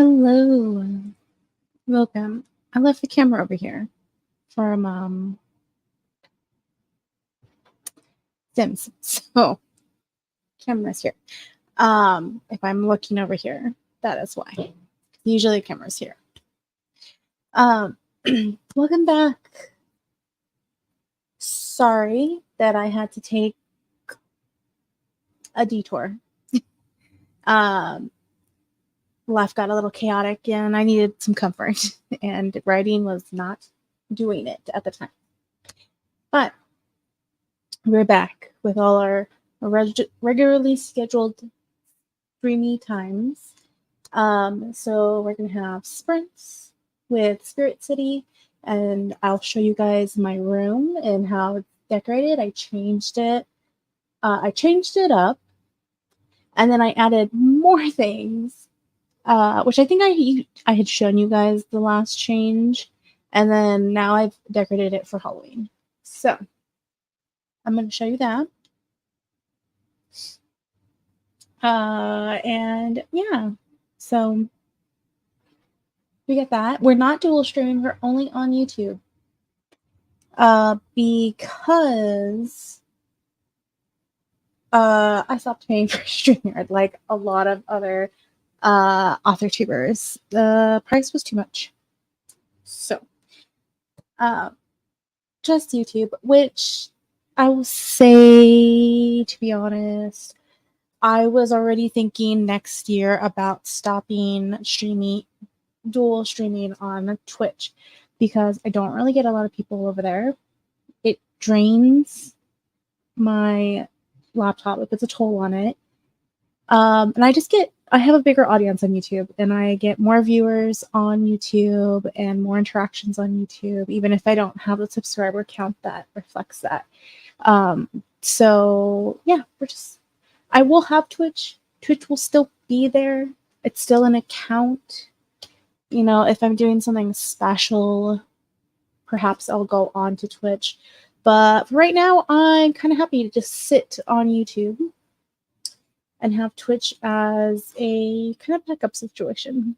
Hello, welcome. I left the camera over here from Sims, so camera's here. If I'm looking over here, that is why. Usually the camera's here. Welcome back. Sorry that I had to take a detour. Life got a little chaotic and I needed some comfort, and writing was not doing it at the time. But we're back with all our regularly scheduled streamy times. So we're going to have sprints with Spirit City, and I'll show you guys my room and how it's decorated. I changed it up, and then I added more things, which I think I had shown you guys the last change, and then now I've decorated it for Halloween. So I'm going to show you that. And yeah, so we get that. We're not dual streaming, we're only on YouTube. Because I stopped paying for StreamYard like a lot of other author tubers. The price was too much. So just YouTube, which I will say, to be honest, I was already thinking next year about stopping dual streaming on Twitch, because I don't really get a lot of people over there. It drains my laptop. It puts a toll on it. And I have a bigger audience on YouTube, and I get more viewers on YouTube and more interactions on YouTube, even if I don't have the subscriber count that reflects that. So yeah, I will have Twitch. Twitch will still be there. It's still an account. You know, if I'm doing something special, perhaps I'll go on to Twitch. But for right now, I'm kind of happy to just sit on YouTube and have Twitch as a kind of backup situation.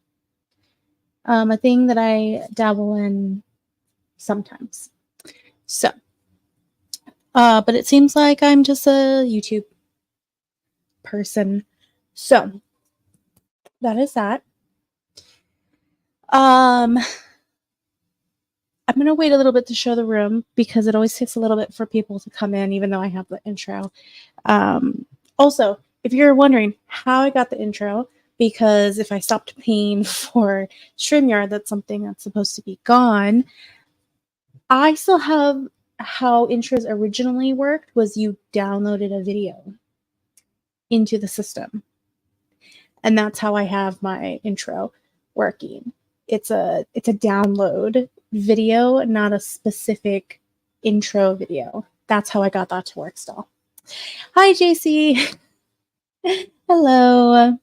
A thing that I dabble in sometimes. So, but it seems like I'm just a YouTube person. So, that is that. I'm going to wait a little bit to show the room, because it always takes a little bit for people to come in, even though I have the intro. Also, if you're wondering how I got the intro, because if I stopped paying for StreamYard, that's something that's supposed to be gone. I still have how intros originally worked, was you downloaded a video into the system. And that's how I have my intro working. It's a download video, not a specific intro video. That's how I got that to work still. Hi, JC. Hello.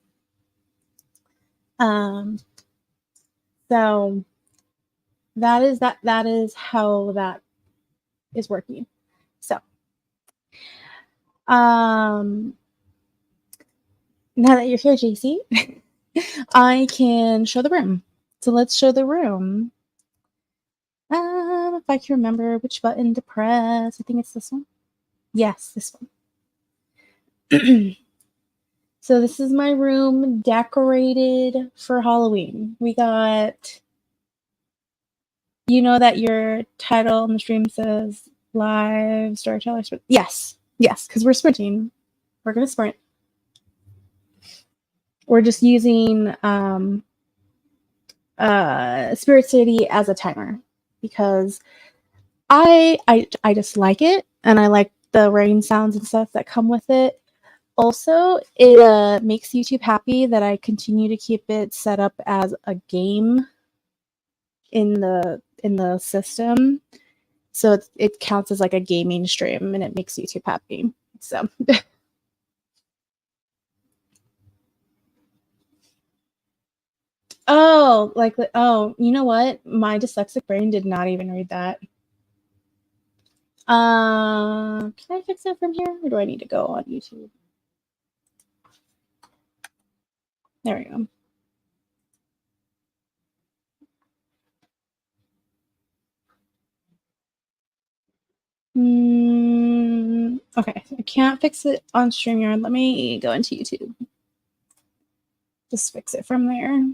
So that is how that is working. So now that you're here, JC, I can show the room. So let's show the room. If I can remember which button to press, I think it's this one. Yes, this one. So this is my room decorated for Halloween. We got, you know that your title on the stream says live Storyteller. Yes, because we're sprinting. We're going to sprint. We're just using Spirit City as a timer, because I just like it, and I like the rain sounds and stuff that come with it. Also, it makes YouTube happy that I continue to keep it set up as a game in the system, so it counts as like a gaming stream, and it makes YouTube happy. So. Oh, you know what? My dyslexic brain did not even read that. Can I fix it from here, or do I need to go on YouTube? There we go. Okay, I can't fix it on StreamYard. Let me go into YouTube. Just fix it from there.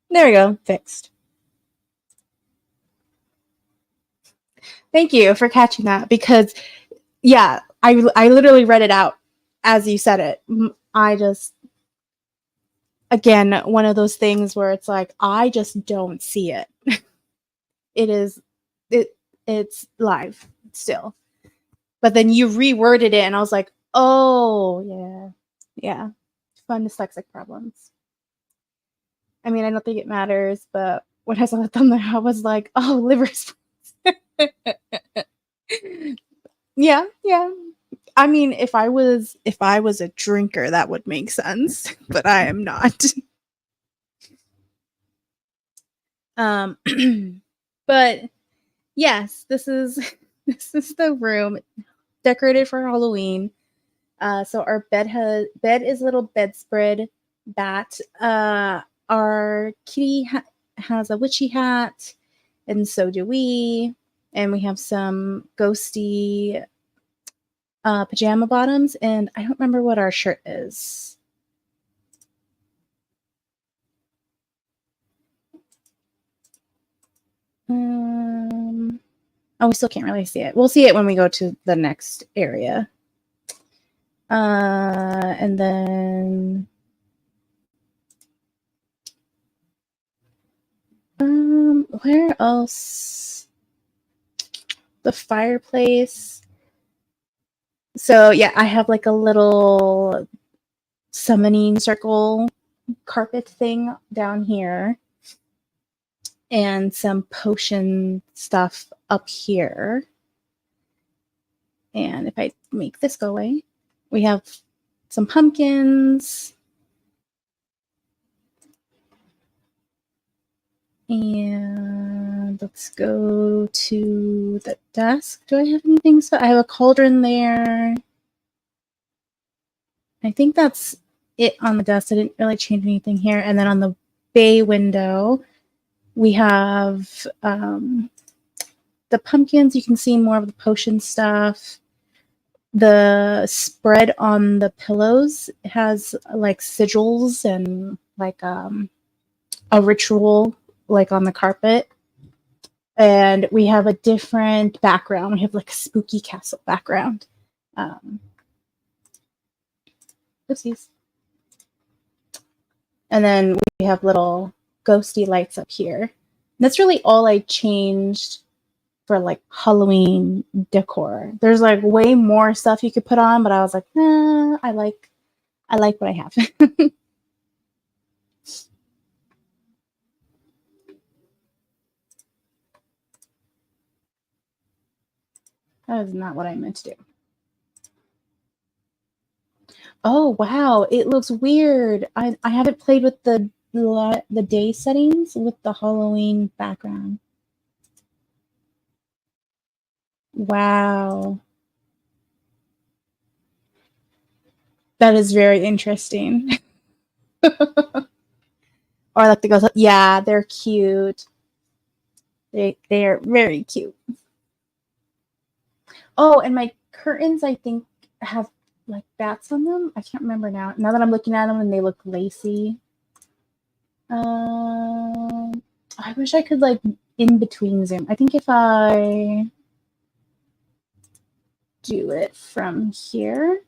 There we go, fixed. Thank you for catching that, because yeah, I literally read it out as you said it. I just, again, one of those things where it's like I just don't see it. It's live still. But then you reworded it and I was like, "Oh, yeah. Yeah. Fun dyslexic problems." I mean, I don't think it matters, but when I saw the thumbnail, I was like, "Oh, liver." Yeah, yeah. I mean, if I was a drinker, that would make sense, but I am not. But yes, this is the room decorated for Halloween. So our bed is a little bedspread bat. Our kitty has a witchy hat, and so do we. And we have some ghosty pajama bottoms, and I don't remember what our shirt is. Oh, we still can't really see it. We'll see it when we go to the next area. And then where else? The fireplace. So yeah, I have like a little summoning circle carpet thing down here, and some potion stuff up here. And if I make this go away, we have some pumpkins. And let's go to the desk. Do I have anything? So I have a cauldron there. I think that's it on the desk. I didn't really change anything here. And then on the bay window, we have the pumpkins. You can see more of the potion stuff. The spread on the pillows has like sigils and like a ritual like on the carpet. And we have a different background. We have like a spooky castle background. Oopsies. And then we have little ghosty lights up here. And that's really all I changed for like Halloween decor. There's like way more stuff you could put on, but I was like, nah, I like what I have. That is not what I meant to do. Oh wow, it looks weird. I haven't played with the day settings with the Halloween background. Wow. That is very interesting. Or like the girls, yeah, they're cute. They are very cute. Oh, and my curtains, I think, have like bats on them. I can't remember now. Now that I'm looking at them and they look lacy. I wish I could like in between zoom. I think if I do it from here,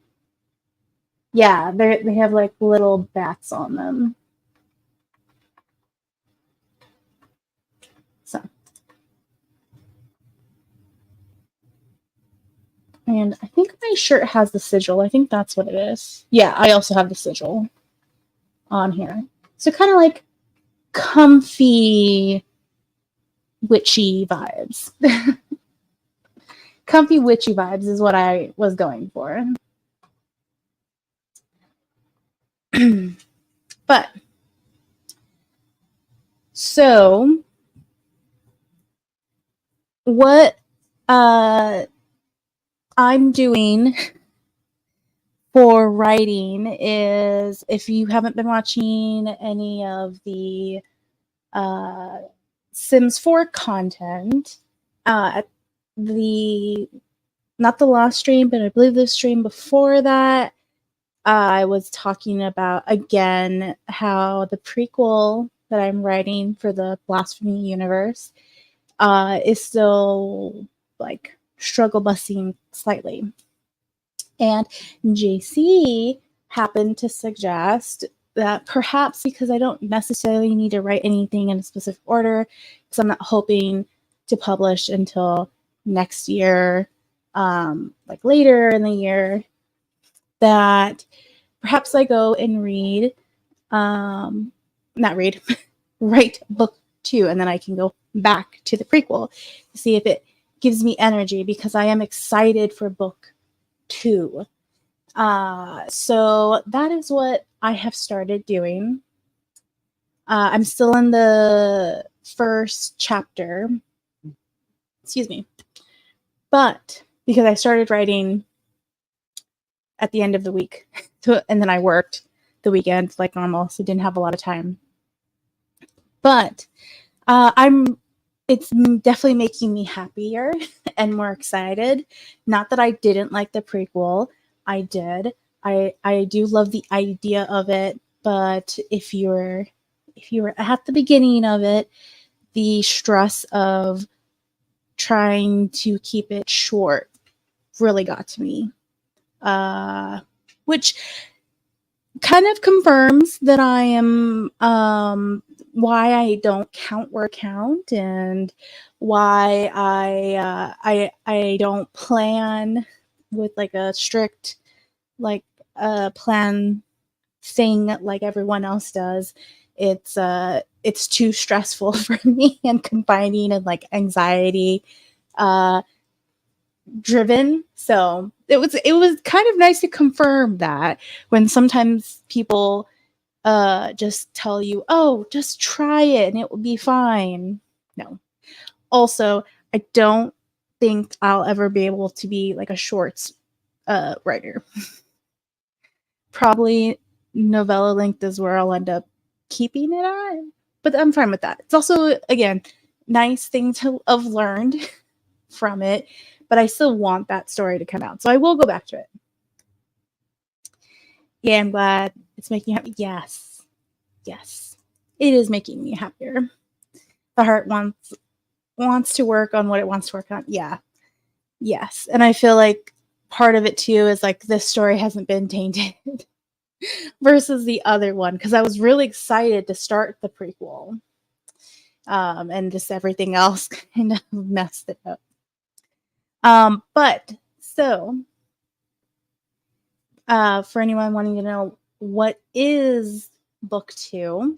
yeah, they have like little bats on them. So, and I think my shirt has the sigil. I think that's what it is. Yeah, I also have the sigil on here. So kind of like comfy witchy vibes. Comfy witchy vibes is what I was going for. But so what I'm doing for writing is, if you haven't been watching any of the Sims 4 content, not the last stream, but I believe the stream before that, I was talking about, again, how the prequel that I'm writing for the Blasphemy universe is still like struggle busing slightly. And JC happened to suggest that perhaps, because I don't necessarily need to write anything in a specific order, because I'm not hoping to publish until next year, like later in the year, that perhaps I go and write book 2, and then I can go back to the prequel to see if it gives me energy, because I am excited for book 2. So that is what I have started doing. I'm still in the first chapter. Excuse me. But because I started writing at the end of the week, and then I worked the weekend like normal, so didn't have a lot of time. But it's definitely making me happier and more excited. Not that I didn't like the prequel. I did. I do love the idea of it, but if you were at the beginning of it, the stress of trying to keep it short really got to me. Which kind of confirms that I am why I don't count word count, and why I don't plan with like a strict like plan thing like everyone else does. It's too stressful for me and confining and like anxiety driven. So it was kind of nice to confirm that, when sometimes people just tell you, oh, just try it and it will be fine. No. Also, I don't think I'll ever be able to be like a shorts writer. Probably novella length is where I'll end up keeping it at, but I'm fine with that. It's also, again, nice thing to have learned from it, but I still want that story to come out, so I will go back to it. Yeah, I'm glad it's making you happy. Yes, it is making me happier. The heart wants to work on what it wants to work on. Yeah, yes, and I feel like part of it too is like this story hasn't been tainted versus the other one, because I was really excited to start the prequel, and just everything else kind of messed it up. But so for anyone wanting to know what is book 2,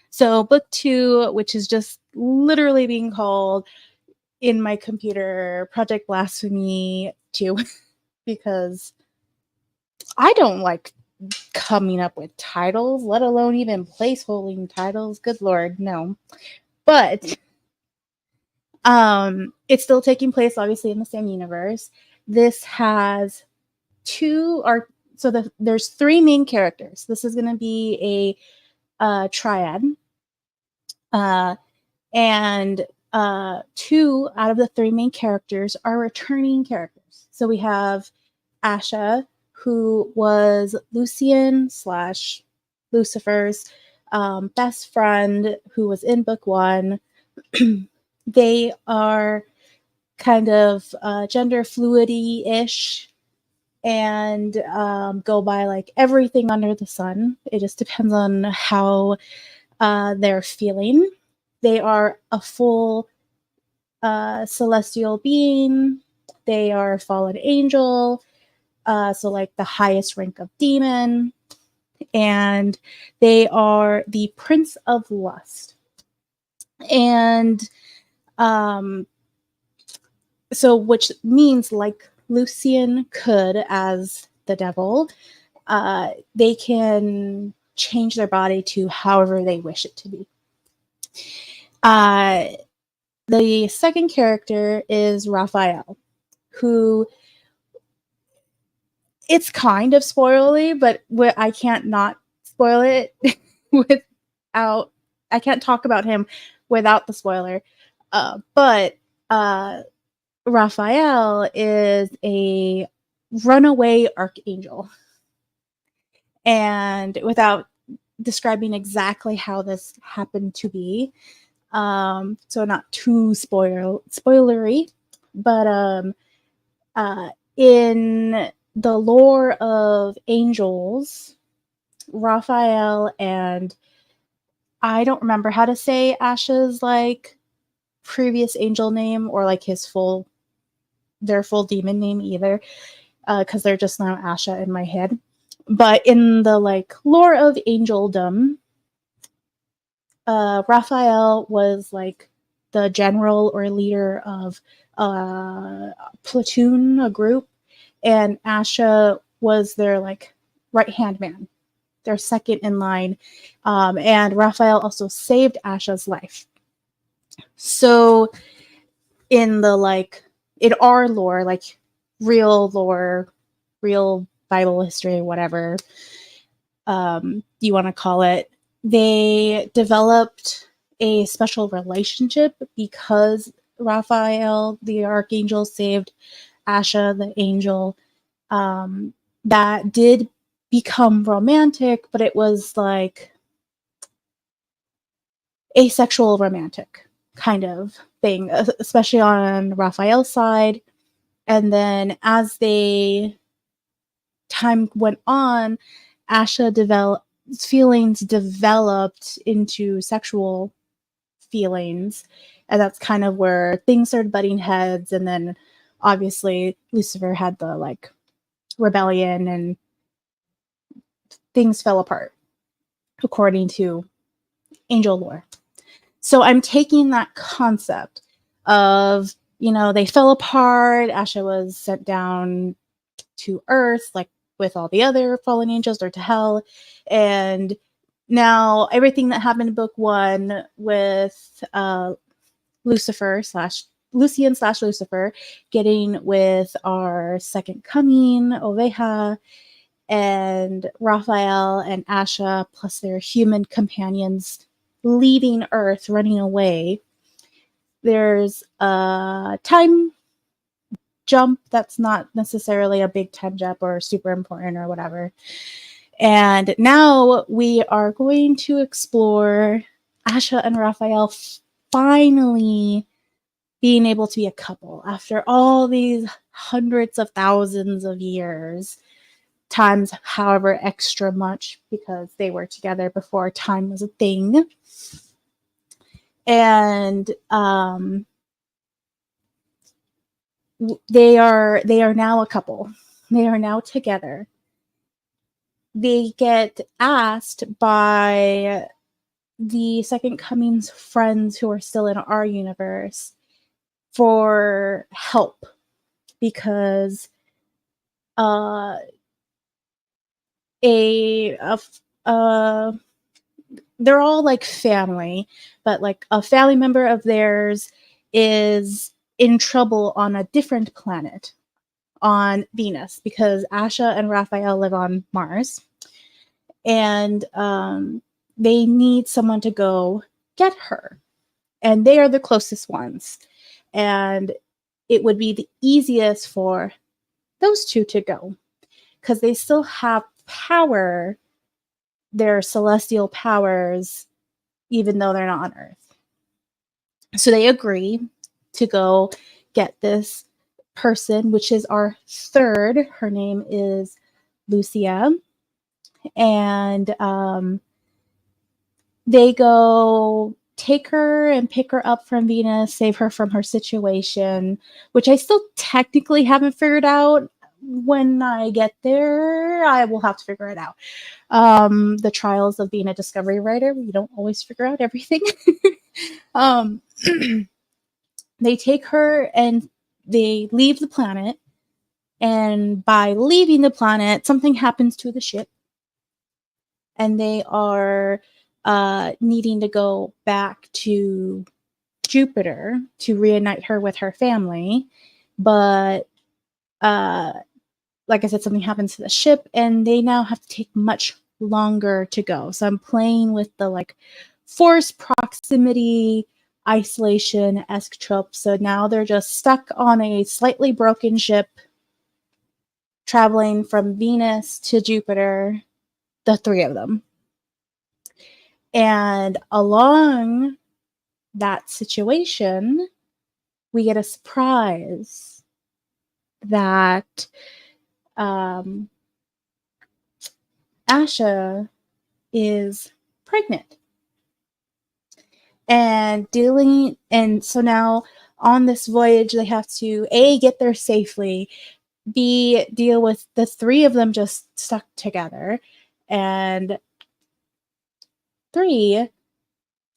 so book 2, which is just literally being called in my computer Project Blasphemy 2, because I don't like coming up with titles, let alone even placeholding titles. Good Lord, no. But it's still taking place obviously in the same universe. This has there's 3 main characters. This is going to be a triad. And 2 out of the 3 main characters are returning characters. So we have Asha, who was Lucian / Lucifer's best friend, who was in book 1. They are kind of gender fluidity-ish, and go by like everything under the sun. It just depends on how they're feeling. They are a full celestial being. They are a fallen angel, so like the highest rank of demon, and they are the Prince of Lust. And so, which means like Lucian could, as the devil, they can change their body to however they wish it to be. The second character is Raphael, who it's kind of spoilery, but I can't not spoil it without. I can't talk about him without the spoiler. But Raphael is a runaway archangel, and without describing exactly how this happened to be, so not too spoilery, but in the lore of angels, Raphael and I don't remember how to say Asha's like previous angel name or like their full demon name either, because they're just now Asha in my head. But in the like lore of angeldom, Raphael was like the general or leader of a platoon, a group, and Asha was their like right hand man, their second in line. And Raphael also saved Asha's life. So in the like in our lore, like real lore, real Bible history, whatever you want to call it, they developed a special relationship because Raphael, the archangel, saved Asha, the angel. That did become romantic, but it was like asexual romantic kind of thing, especially on Raphael's side. And then as time went on, feelings developed into sexual feelings, and that's kind of where things started butting heads. And then obviously Lucifer had the like rebellion and things fell apart according to angel lore. So I'm taking that concept of, they fell apart, Asha was sent down to earth like with all the other fallen angels, or to hell, and now everything that happened in book 1 with Lucifer / Lucian / Lucifer getting with our second coming, Oveja, and Raphael and Asha plus their human companions leaving Earth, running away. There's a time jump that's not necessarily a big time jump or super important or whatever. And now we are going to explore Asha and Raphael finally being able to be a couple after all these hundreds of thousands of years, times however extra much, because they were together before time was a thing. And they are now a couple. They are now together. They get asked by the Second Coming's friends who are still in our universe for help, because they're all like family, but like a family member of theirs is in trouble on a different planet, on Venus, because Asha and Raphael live on Mars, and they need someone to go get her, and they are the closest ones, and it would be the easiest for those two to go because they still have power, their celestial powers, even though they're not on Earth. So they agree to go get this person, which is our third. Her name is Lucia. And they go take her and pick her up from Venus, save her from her situation, which I still technically haven't figured out. When I get there, I will have to figure it out. The trials of being a discovery writer, you don't always figure out everything. They take her and they leave the planet, and by leaving the planet, something happens to the ship, and they are needing to go back to Jupiter to reunite her with her family, but like I said, something happens to the ship and they now have to take much longer to go. So I'm playing with the like forced proximity isolation-esque trope. So now they're just stuck on a slightly broken ship traveling from Venus to Jupiter, the three of them. And along that situation, we get a surprise that Asha is pregnant. And so now on this voyage, they have to A, get there safely, B, deal with the three of them just stuck together, and 3,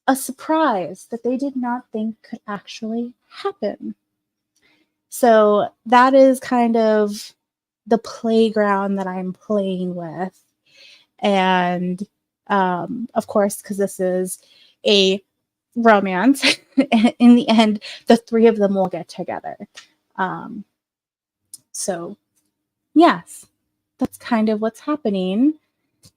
a surprise that they did not think could actually happen. So that is kind of the playground that I'm playing with. And of course, because this is a romance, in the end, the three of them will get together. So yes, that's kind of what's happening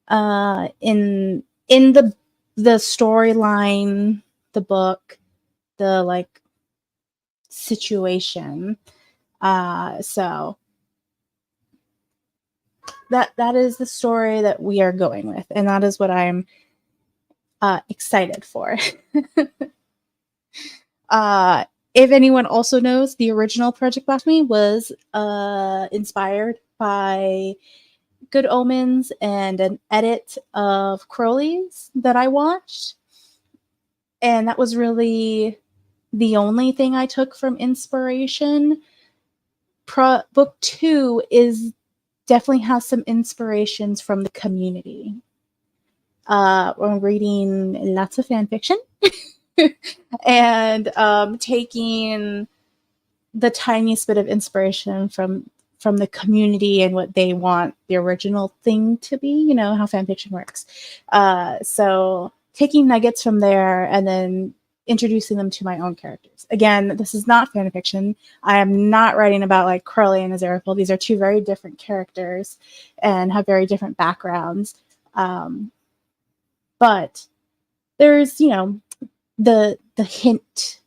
in the storyline, the book, the like situation. So that is the story that we are going with, and that is what I'm excited for. If anyone also knows, the original Project Blasphemy was inspired by Good Omens and an edit of Crowley's that I watched. And that was really the only thing I took from inspiration. Book 2 definitely has some inspirations from the community. I'm reading lots of fan fiction and taking the tiniest bit of inspiration from the community and what they want the original thing to be, you know, how fan fiction works. So taking nuggets from there and then introducing them to my own characters. Again, this is not fan fiction. I am not writing about like Crowley and Aziraphale. These are two very different characters and have very different backgrounds. But there's, you know, the hint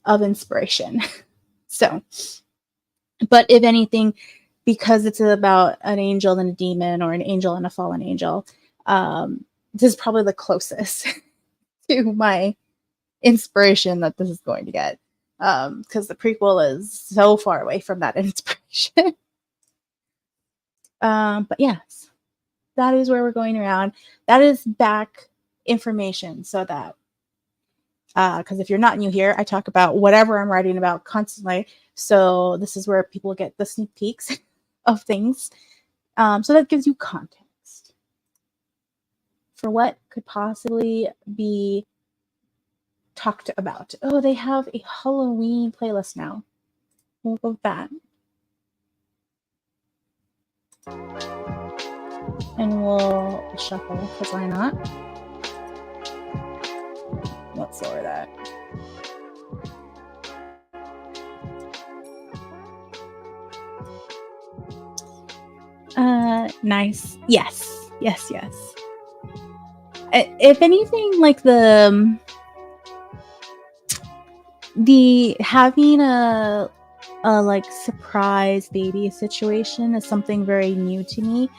of inspiration. So, but if anything, because it's about an angel and a demon, or an angel and a fallen angel, this is probably the closest to my inspiration that this is going to get, because the prequel is so far away from that inspiration. But yes, that is where we're going around. That is back information, so that because if you're not new here, I talk about whatever I'm writing about constantly. So this is where people get the sneak peeks of things. So that gives you context for what could possibly be talked about. Oh, they have a Halloween playlist now. We'll go with that. And we'll shuffle, because why not? Let's lower that. Nice. Yes. If anything, like the having a like surprise baby situation is something very new to me.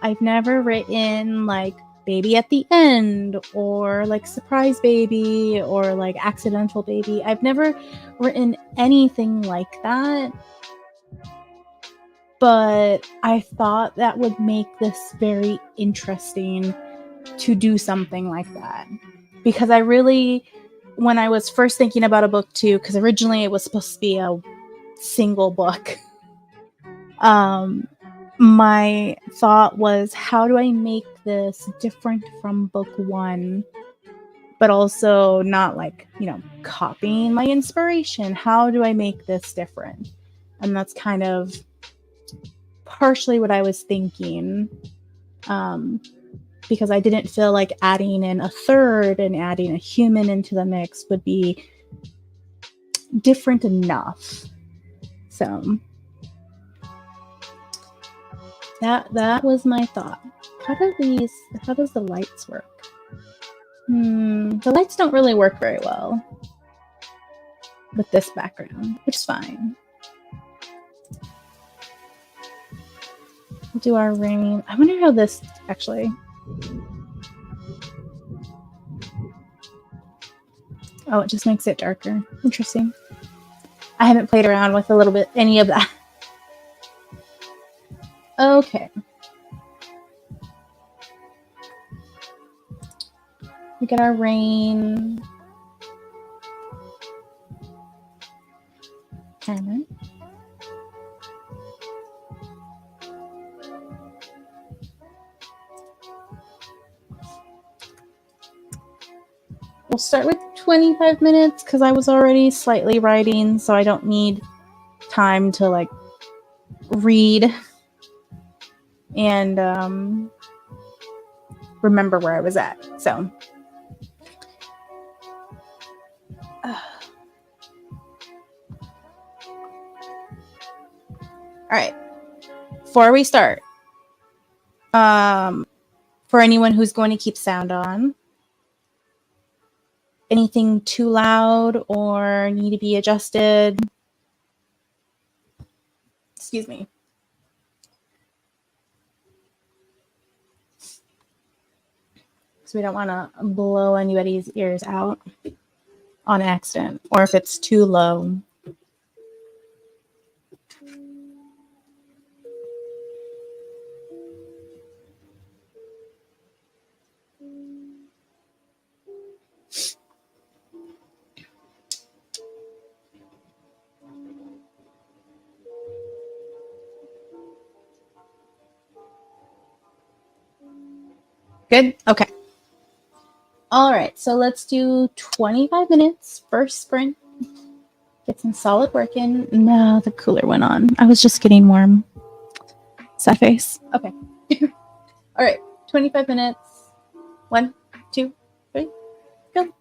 I've never written like baby at the end, or like surprise baby, or like accidental baby. I've never written anything like that. But I thought that would make this very interesting to do something like that. Because I really, when I was first thinking about a book too, because originally it was supposed to be a single book, my thought was, how do I make this different from book 1, but also not like, you know, copying my inspiration? How do I make this different? And that's kind of partially what I was thinking, because I didn't feel like adding in a third and adding a human into the mix would be different enough. So That was my thought. How does the lights work? The lights don't really work very well with this background, which is fine. We'll do our rain. I wonder how this actually. Oh, it just makes it darker. Interesting. I haven't played around with a little bit any of that. Okay. We get our rain. Timer. We'll start with 25 minutes because I was already slightly writing, so I don't need time to like read and remember where I was at. So all right, before we start, for anyone who's going to keep sound on, anything too loud or need to be adjusted, excuse me. So we don't want to blow anybody's ears out on accident, or if it's too low. Good? Okay. All right, so let's do 25 minutes first sprint. Get some solid work in. No, the cooler went on. I was just getting warm. Sad face. Okay. All right, 25 minutes. 1, 2, 3, go.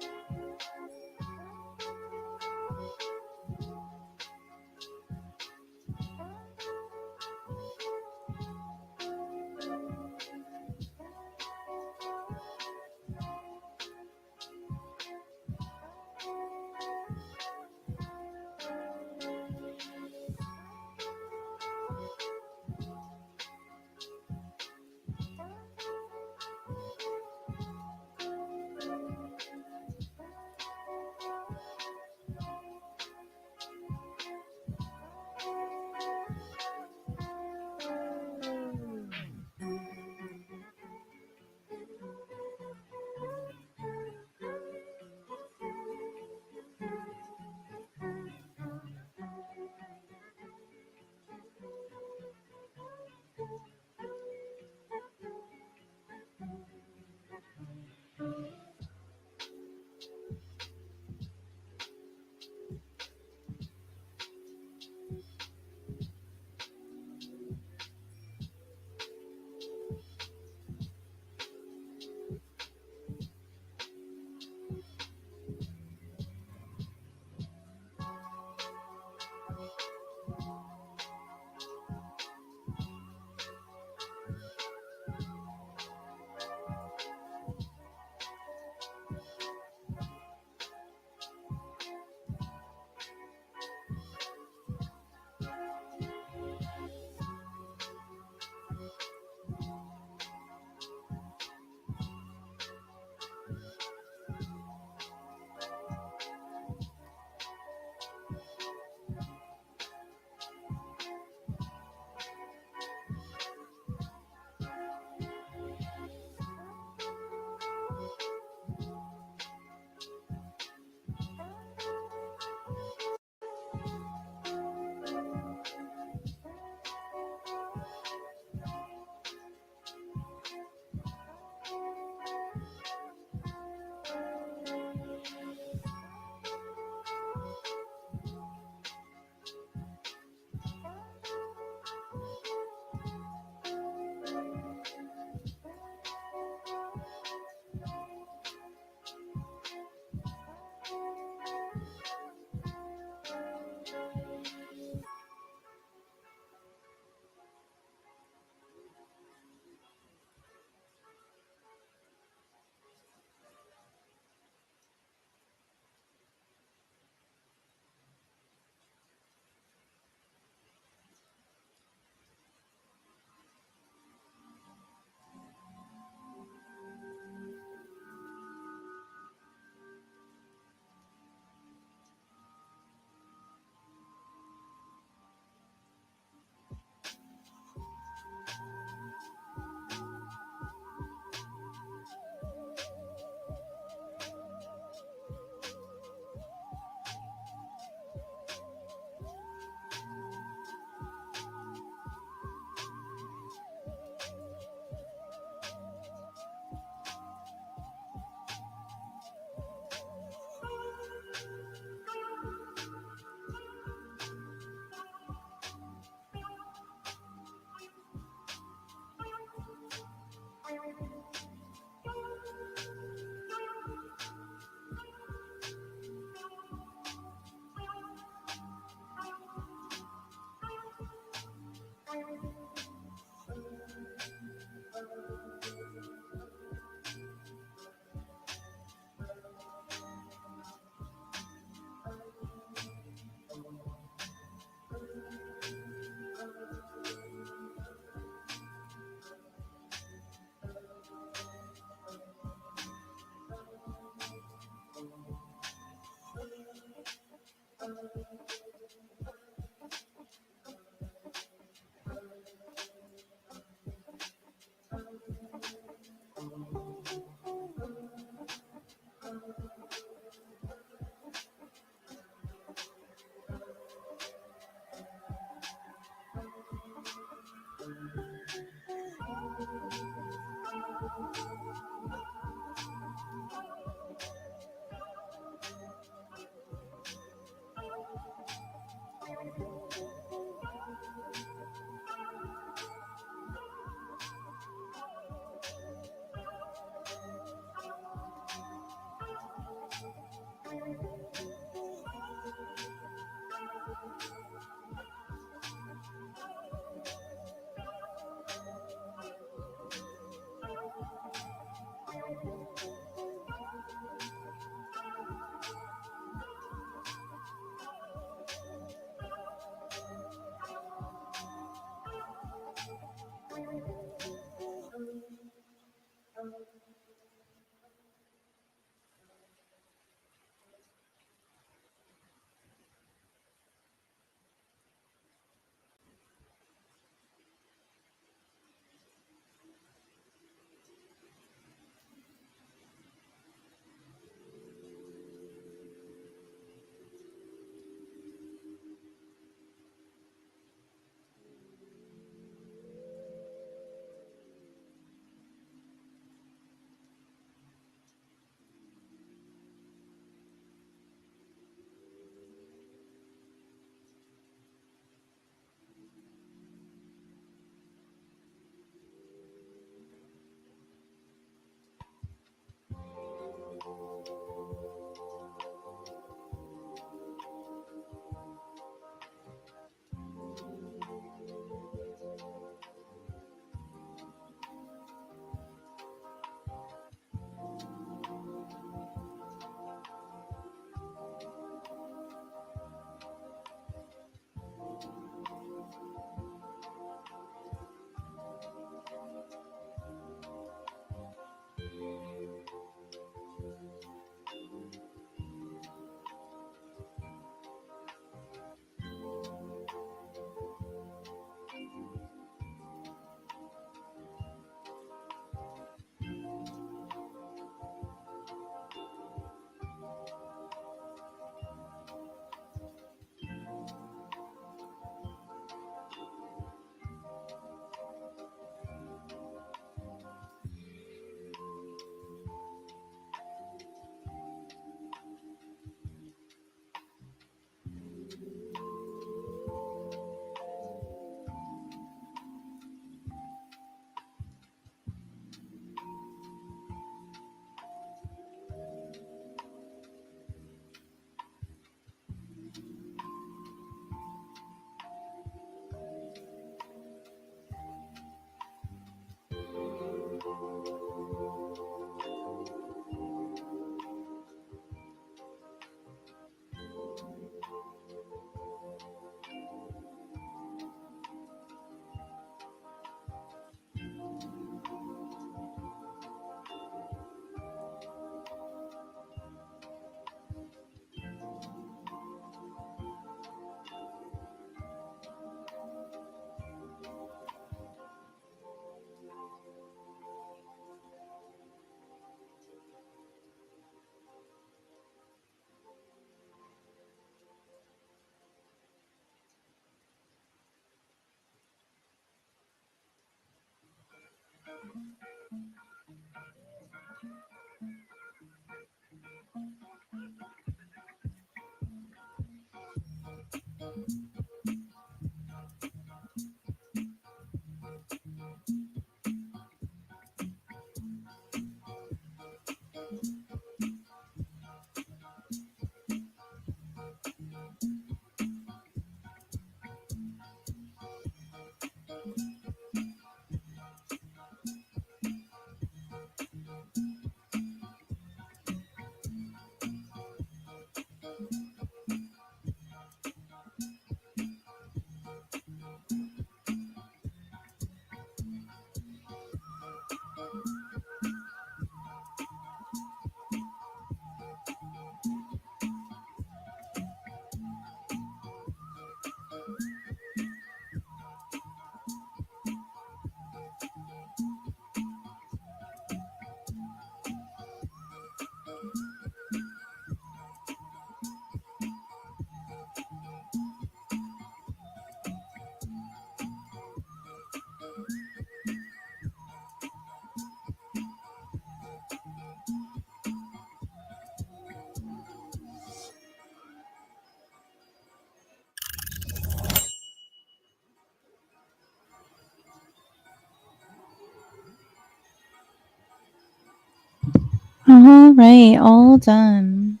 All right, all done.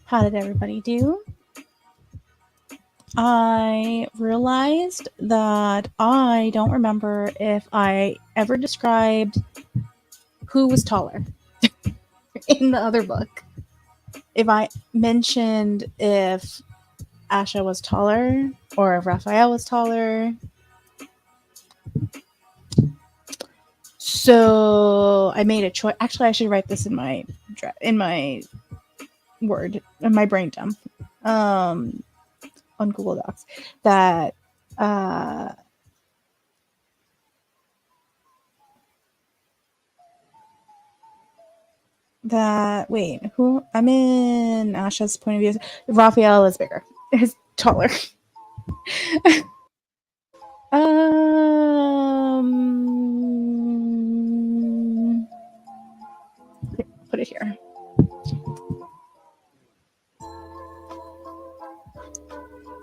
How did everybody do? I realized that I don't remember if I ever described who was taller in the other book. If I mentioned if Asha was taller or if Raphael was taller. So I made a choice. Actually, I should write this in my Word, in my brain dump, on Google Docs. That wait, who I'm in Asha's point of view. Raphael is bigger. Is taller. Put it here.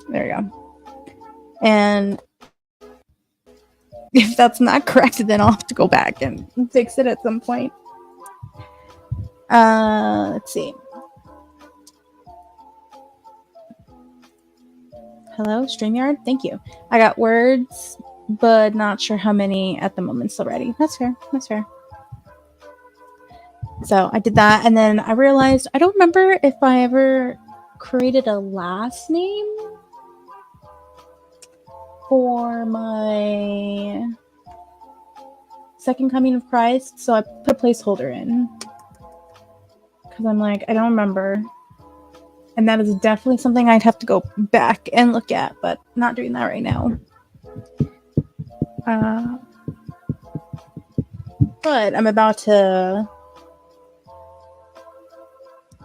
There you go. And if that's not correct, then I'll have to go back and fix it at some point. Let's see. Hello, StreamYard. Thank you. I got words, but not sure how many at the moment still ready. That's fair. That's fair. So I did that, and then I realized I don't remember if I ever created a last name for my Second Coming of Christ, so I put a placeholder in because I'm like, I don't remember. And that is definitely something I'd have to go back and look at, but not doing that right now. But I'm about to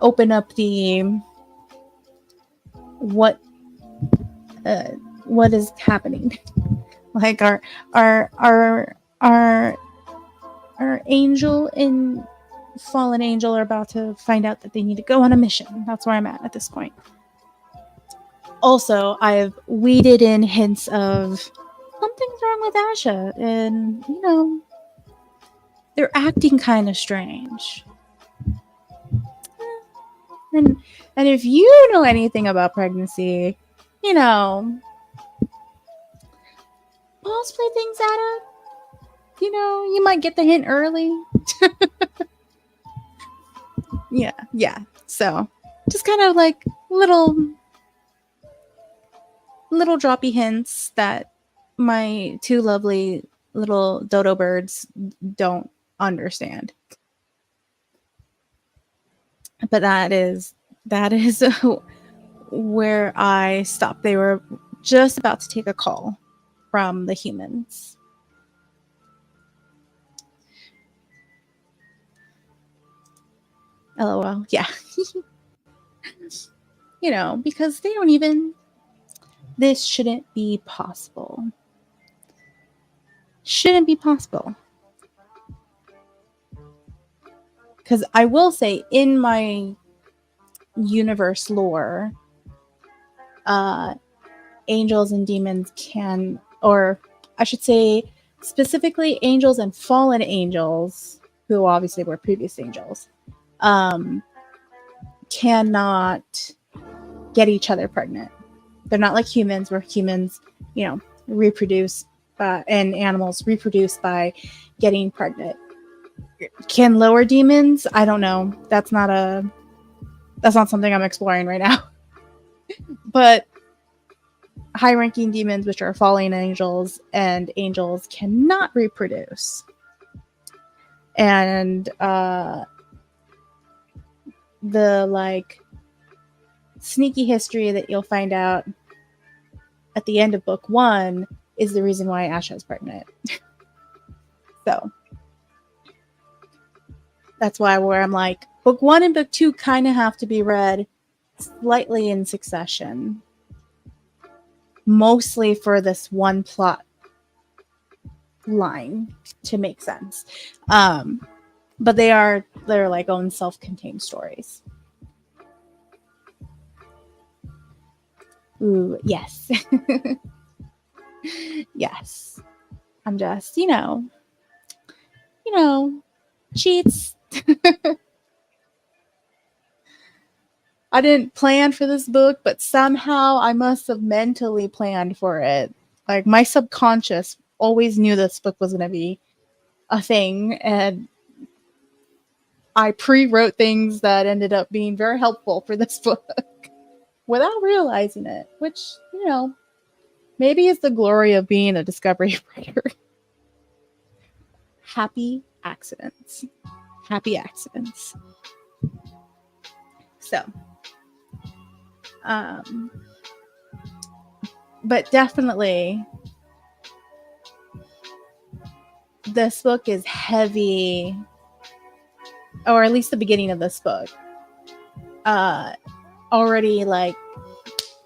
open up the what is happening. Like our angel and fallen angel are about to find out that they need to go on a mission. That's where I'm at this point. Also, I've weeded in hints of something's wrong with Asha, and you know, they're acting kind of strange. And if you know anything about pregnancy, you know, pause play things at it. You know, you might get the hint early. Yeah. So, just kind of like little droppy hints that my two lovely little dodo birds don't understand. But that is where I stopped. They were just about to take a call from the humans. LOL. Yeah. You know, because they don't even... This shouldn't be possible. Shouldn't be possible. Because I will say, in my universe lore, angels and demons can, or I should say, specifically angels and fallen angels, who obviously were previous angels, cannot get each other pregnant. They're not like humans, where humans, you know, reproduce, and animals reproduce by getting pregnant. Can lower demons? I don't know. That's not something I'm exploring right now. But high-ranking demons, which are fallen angels and angels, cannot reproduce. And the like sneaky history that you'll find out at the end of book 1 is the reason why Asha is pregnant. So that's why where I'm like, book 1 and book 2 kind of have to be read slightly in succession, mostly for this one plot line to make sense. But they're like own self-contained stories. Ooh, yes. Yes. I'm just, you know, cheats. I didn't plan for this book, but somehow I must have mentally planned for it. Like my subconscious always knew this book was going to be a thing, and I pre-wrote things that ended up being very helpful for this book without realizing it, which, maybe is the glory of being a discovery writer. Happy accidents. Happy accidents. So, but definitely this book is heavy, or at least the beginning of this book already like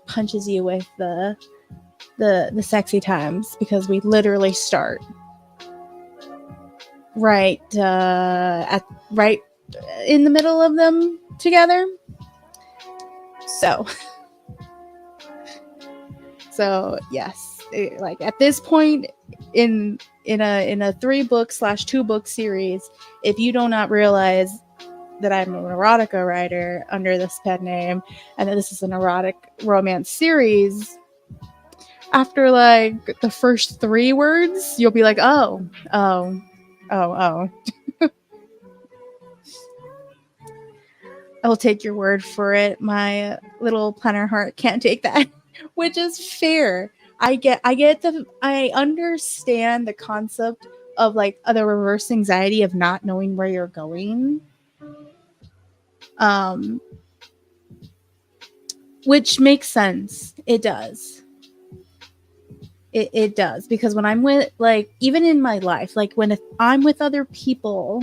punches you with the sexy times, because we literally start right in the middle of them together. So yes, like at this point in a 3-book/2 book series, if you do not realize that I'm an erotica writer under this pen name, and that this is an erotic romance series, after like the first 3 words, you'll be like, oh. I'll take your word for it. My little planner heart can't take that, which is fair. I understand the concept of like the reverse anxiety of not knowing where you're going. Which makes sense. It does. It does, because when I'm with, like, even in my life, like when I'm with other people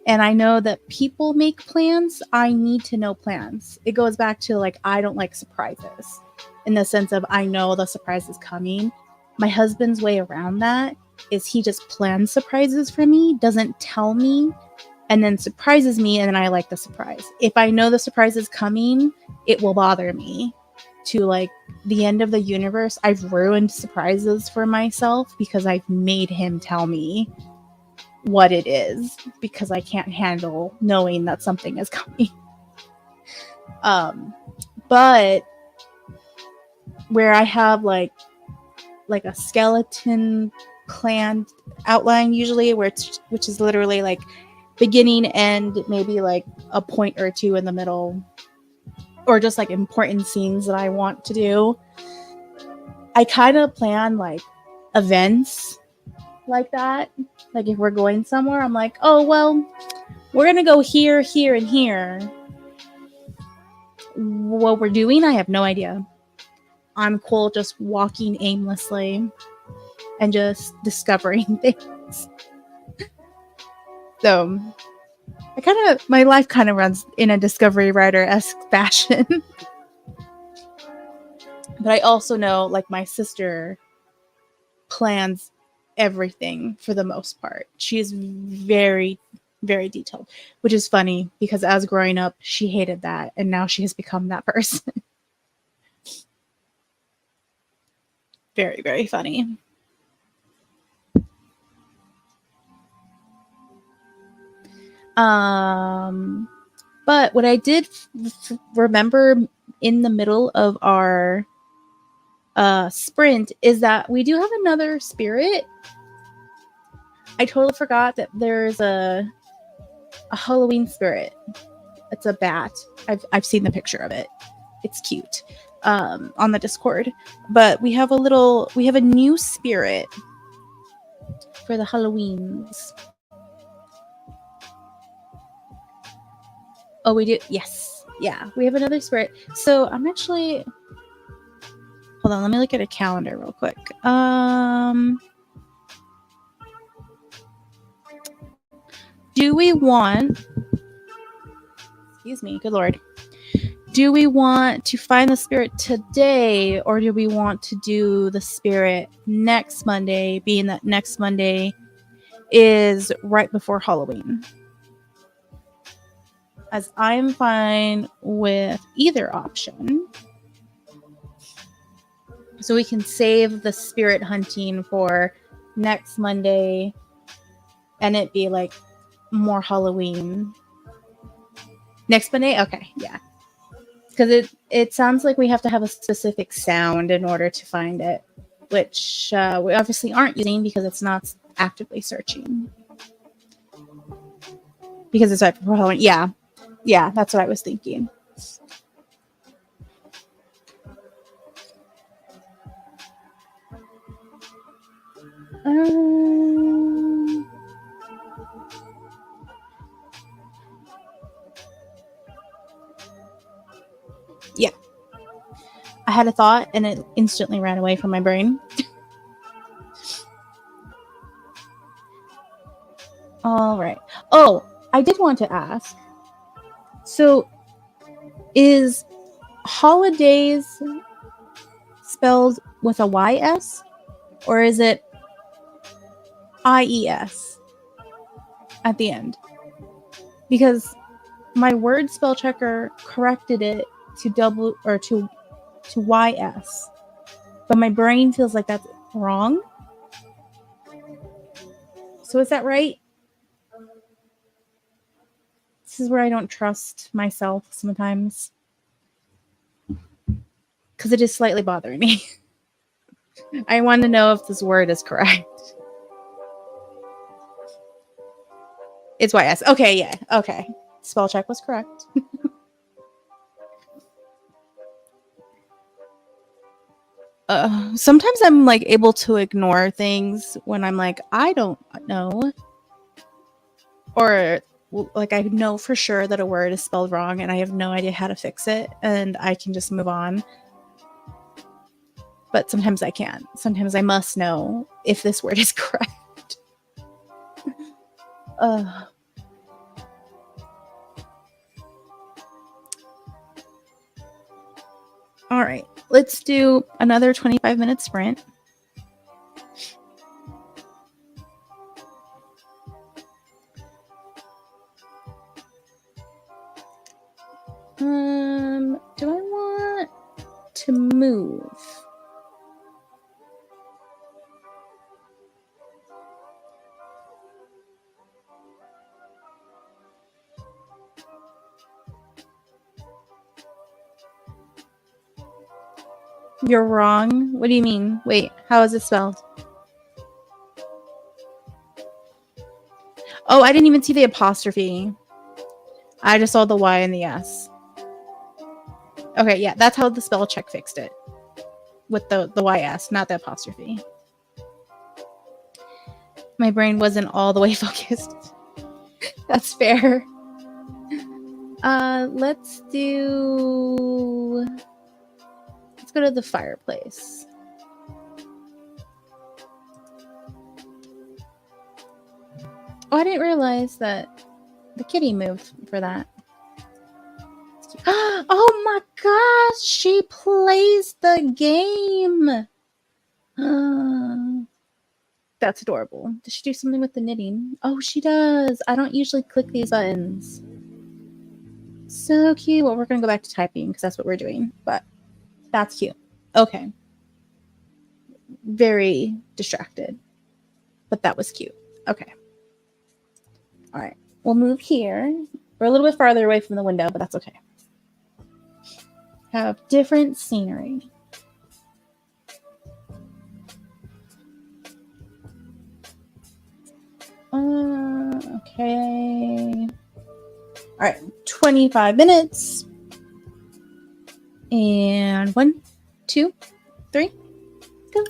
and I know that people make plans, I need to know plans. It goes back to like, I don't like surprises, in the sense of I know the surprise is coming. My husband's way around that is he just plans surprises for me, doesn't tell me, and then surprises me, and then I like the surprise. If I know the surprise is coming, it will bother me to like the end of the universe. I've ruined surprises for myself because I've made him tell me what it is, because I can't handle knowing that something is coming. But where I have like a skeleton planned outline, usually which is literally like beginning, end, maybe like a point or 2 in the middle, or just like important scenes that I want to do, I kind of plan like events like that. Like if we're going somewhere, I'm like, oh, well, we're going to go here, here, and here. What we're doing, I have no idea. I'm cool just walking aimlessly and just discovering things. So my life kind of runs in a discovery writer-esque fashion. But I also know, like, my sister plans everything for the most part. She is very, very detailed, which is funny because as growing up, she hated that, and now she has become that person. Very, very funny. But what I did remember in the middle of our sprint is that we do have another spirit. I totally forgot that there's a Halloween spirit. It's a bat. I've seen the picture of it. It's cute. On the Discord. But we have a new spirit for the Halloweens. Oh, we do? Yes. Yeah, we have another spirit. So I'm actually... Hold on, let me look at a calendar real quick. Do we want... Excuse me, good lord. Do we want to find the spirit today, or do we want to do the spirit next Monday, being that next Monday is right before Halloween? As I'm fine with either option. So we can save the spirit hunting for next Monday, and it be like more Halloween. Next Monday? Okay, yeah. Because it sounds like we have to have a specific sound in order to find it, which we obviously aren't using because it's not actively searching. Because it's right for Halloween. Yeah. Yeah, that's what I was thinking. Yeah. I had a thought and it instantly ran away from my brain. All right. Oh, I did want to ask. So, is holidays spelled with a YS or is it IES at the end? Because my word spell checker corrected it to to YS, but my brain feels like that's wrong. So is that right? This is where I don't trust myself sometimes, because it is slightly bothering me. I want to know if this word is correct. It's YS. Okay, yeah. Okay. Spell check was correct. Sometimes I'm like able to ignore things when I'm like, I don't know. Or like I know for sure that a word is spelled wrong and I have no idea how to fix it and I can just move on. But sometimes I can't. Sometimes I must know if this word is correct. All right, let's do another 25-minute sprint. Do I want to move? You're wrong. What do you mean? Wait, how is it spelled? Oh, I didn't even see the apostrophe. I just saw the Y and the S. Okay, yeah, that's how the spell check fixed it. With the YS, not the apostrophe. My brain wasn't all the way focused. That's fair. Let's go to the fireplace. Oh, I didn't realize that the kitty moved for that. Oh my gosh, she plays the game. That's adorable. Does she do something with the knitting? Oh, she does. I don't usually click these buttons. So cute. Well, we're going to go back to typing because that's what we're doing. But that's cute. Okay. Very distracted. But that was cute. Okay. All right. We'll move here. We're a little bit farther away from the window, but that's okay. Have different scenery. Okay. All right. 25 minutes. And 1, 2, 3, go.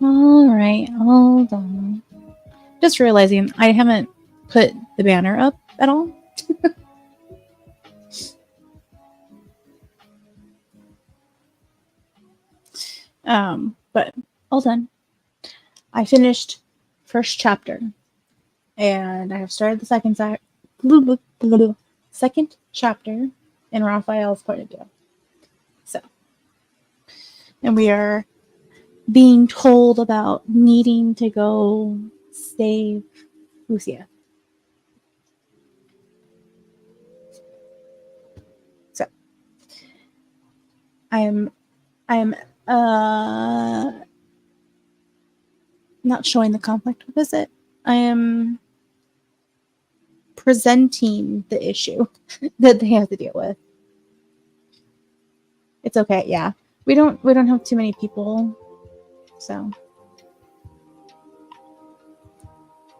All right, hold on. Just realizing I haven't put the banner up at all. But all done. I finished first chapter, and I have started the second chapter in Raphael's point of view. So, and we are being told about needing to go save Lucia. So, I'm not showing the conflict. What is it? I am presenting the issue that they have to deal with. It's okay. Yeah, we don't have too many people, so.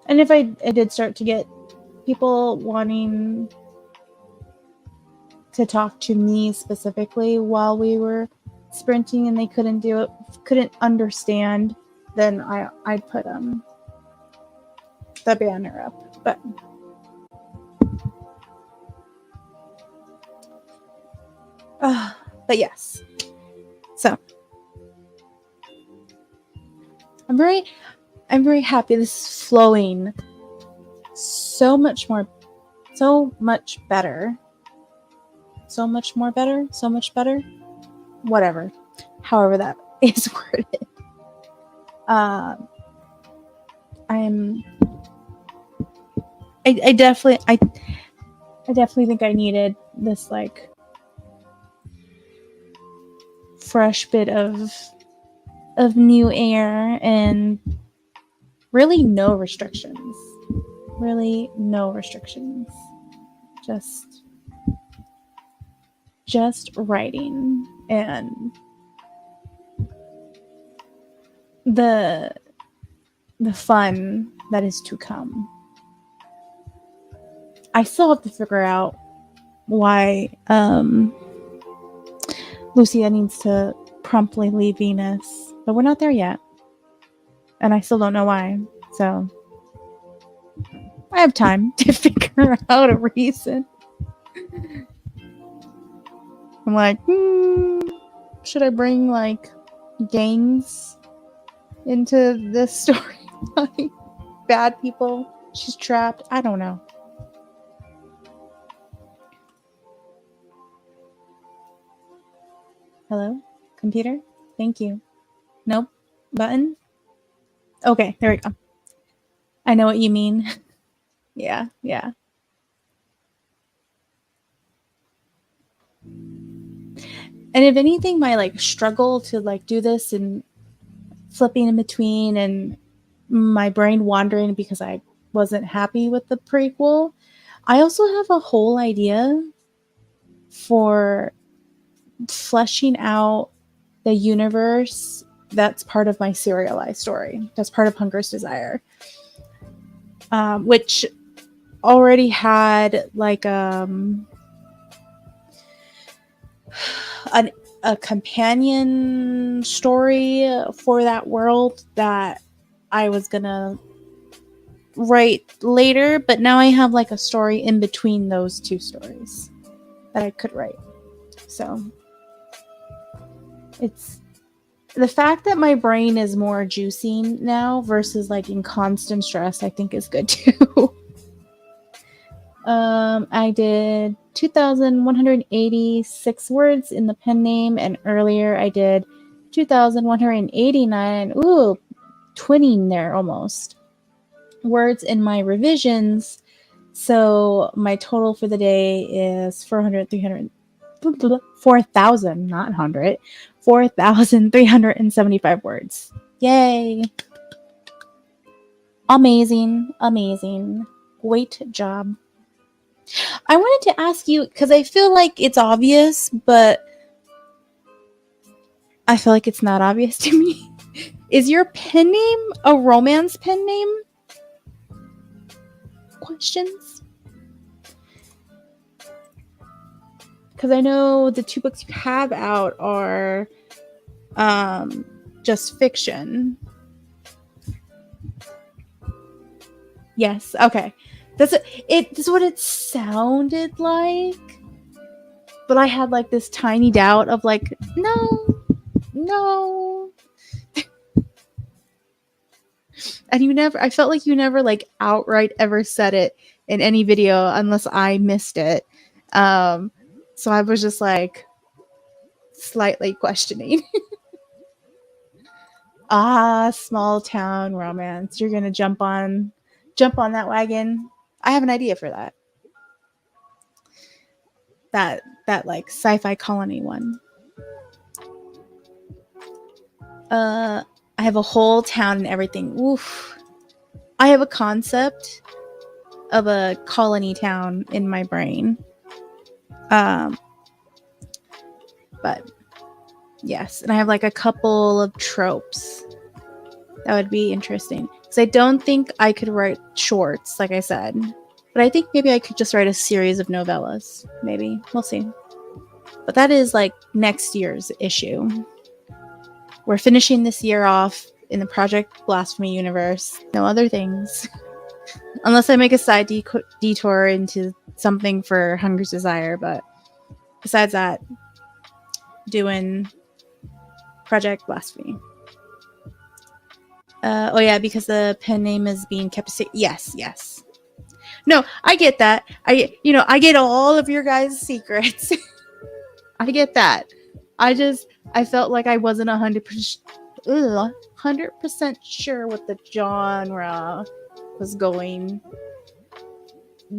And if I did start to get people wanting to talk to me specifically while we were sprinting and they couldn't do it, couldn't understand, then I'd put the banner up. But yes. So I'm very happy. This is flowing so much better. So much better. Whatever. However that is worded. I definitely think I needed this like fresh bit of new air and really no restrictions. Just writing and the fun that is to come. I still have to figure out why Lucia needs to promptly leave Venus, but we're not there yet. And I still don't know why. So I have time to figure out a reason. I'm like, should I bring like gangs into this story? Like bad people? She's trapped? I don't know. Hello? Computer? Thank you. Nope. Button? Okay, there we go. I know what you mean. Yeah. And if anything, my like struggle to like do this and flipping in between and my brain wandering because I wasn't happy with the prequel, I also have a whole idea for fleshing out the universe that's part of my serialized story. That's part of Hunger's Desire, which already had like a companion story for that world that I was gonna write later, but now I have like a story in between those two stories that I could write. So it's the fact that my brain is more juicing now versus like in constant stress, I think is good too. I did 2,186 words in the pen name, and earlier I did 2,189. Ooh, twinning there almost. Words in my revisions. So my total for the day is 4,000, not 100, 4,375 words. Yay. Amazing. Great job. I wanted to ask you, because I feel like it's obvious, but I feel like it's not obvious to me. Is your pen name a romance pen name? Questions? Because I know the two books you have out are just fiction. Yes. Okay. That's what it sounded like. But I had like this tiny doubt of like, no. And I felt like you never like outright ever said it in any video unless I missed it. So I was just like slightly questioning. Small town romance. You're gonna jump on that wagon. I have an idea for that. That like sci-fi colony one. I have a whole town and everything. Oof. I have a concept of a colony town in my brain. But yes, and I have like a couple of tropes that would be interesting. Because I don't think I could write shorts, like I said. But I think maybe I could just write a series of novellas. Maybe. We'll see. But that is like next year's issue. We're finishing this year off in the Project Blasphemy universe. No other things. Unless I make a side detour into something for Hunger's Desire. But besides that, doing Project Blasphemy. Oh yeah, because the pen name is being kept secret. Yes. No, I get that. I get all of your guys' secrets. I get that. I felt like I wasn't 100% sure what the genre was going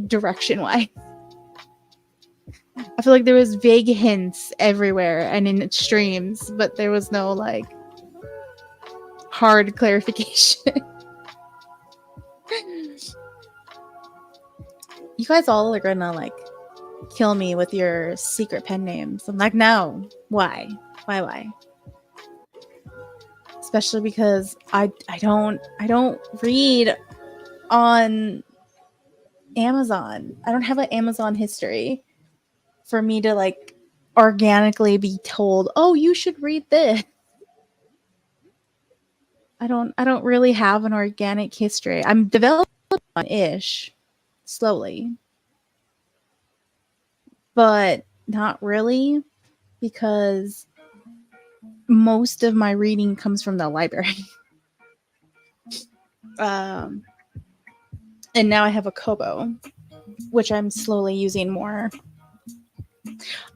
direction-wise. I feel like there was vague hints everywhere and in streams, but there was no like hard clarification. You guys all are gonna like kill me with your secret pen names. I'm like, no. Why? Especially because I don't read on Amazon. I don't have an Amazon history for me to like organically be told, oh, you should read this. I don't really have an organic history. I'm developing ish slowly. But not really, because most of my reading comes from the library. And now I have a Kobo, which I'm slowly using more.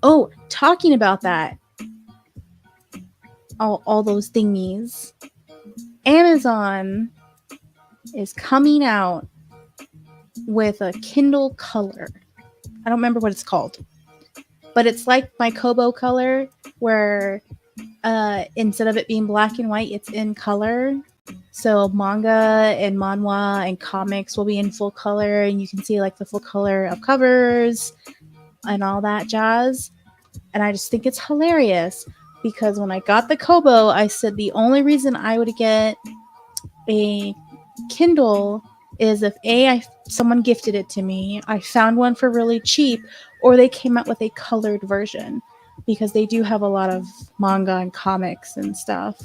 Oh, talking about that, all those thingies. Amazon is coming out with a Kindle Color. I don't remember what it's called, but it's like my Kobo Color, where instead of it being black and white, it's in color. So manga and manhwa and comics will be in full color, and you can see like the full color of covers and all that jazz. And I just think it's hilarious, because when I got the Kobo, I said the only reason I would get a Kindle is if someone gifted it to me, I found one for really cheap, or they came out with a colored version, because they do have a lot of manga and comics and stuff.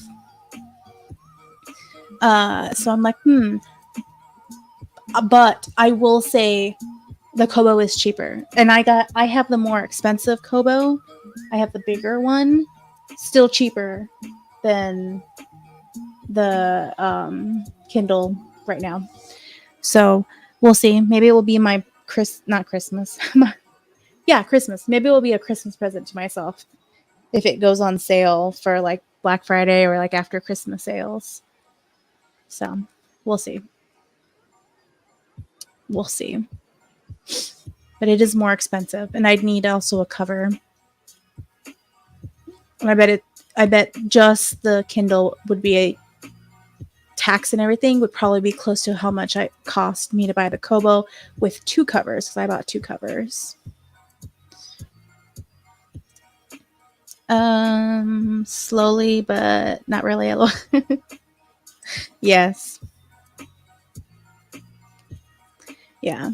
So I'm like, but I will say the Kobo is cheaper, and I have the more expensive Kobo. I have the bigger one, still cheaper than the Kindle right now. So we'll see. Maybe it will be my Christmas. Christmas. Maybe it will be a Christmas present to myself if it goes on sale for like Black Friday or like after Christmas sales. So we'll see. But it is more expensive, and I'd need also a cover. And I bet just the Kindle would be a tax and everything would probably be close to how much it cost me to buy the Kobo with 2 covers, because I bought 2 covers. Slowly, but not really. Yes. Yeah.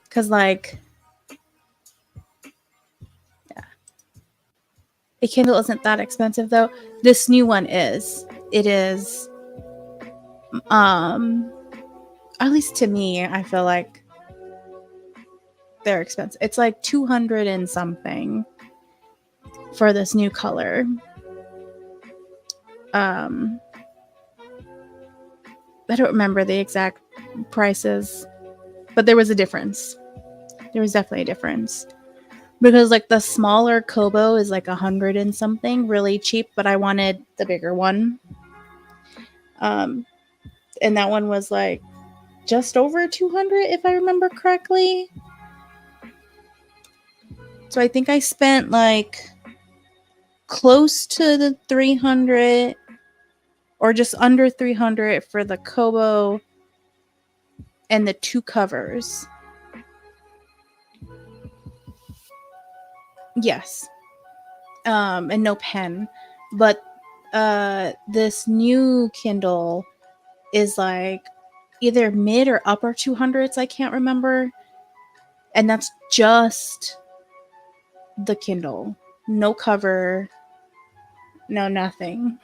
Because like, yeah, a Kindle isn't that expensive though. This new one is. It is At least to me, I feel like they're expensive. It's like 200 and something for this new color. I don't remember the exact prices, but there was a difference. There was definitely a difference. Because like the smaller Kobo is like 100 and something, really cheap, but I wanted the bigger one. And that one was like just over 200 if I remember correctly. So I think I spent like close to the 300 or just under 300 for the Kobo and the 2 covers. Yes. And no pen. But this new Kindle is like either mid or upper 200s, I can't remember. And that's just the Kindle. No cover, no nothing.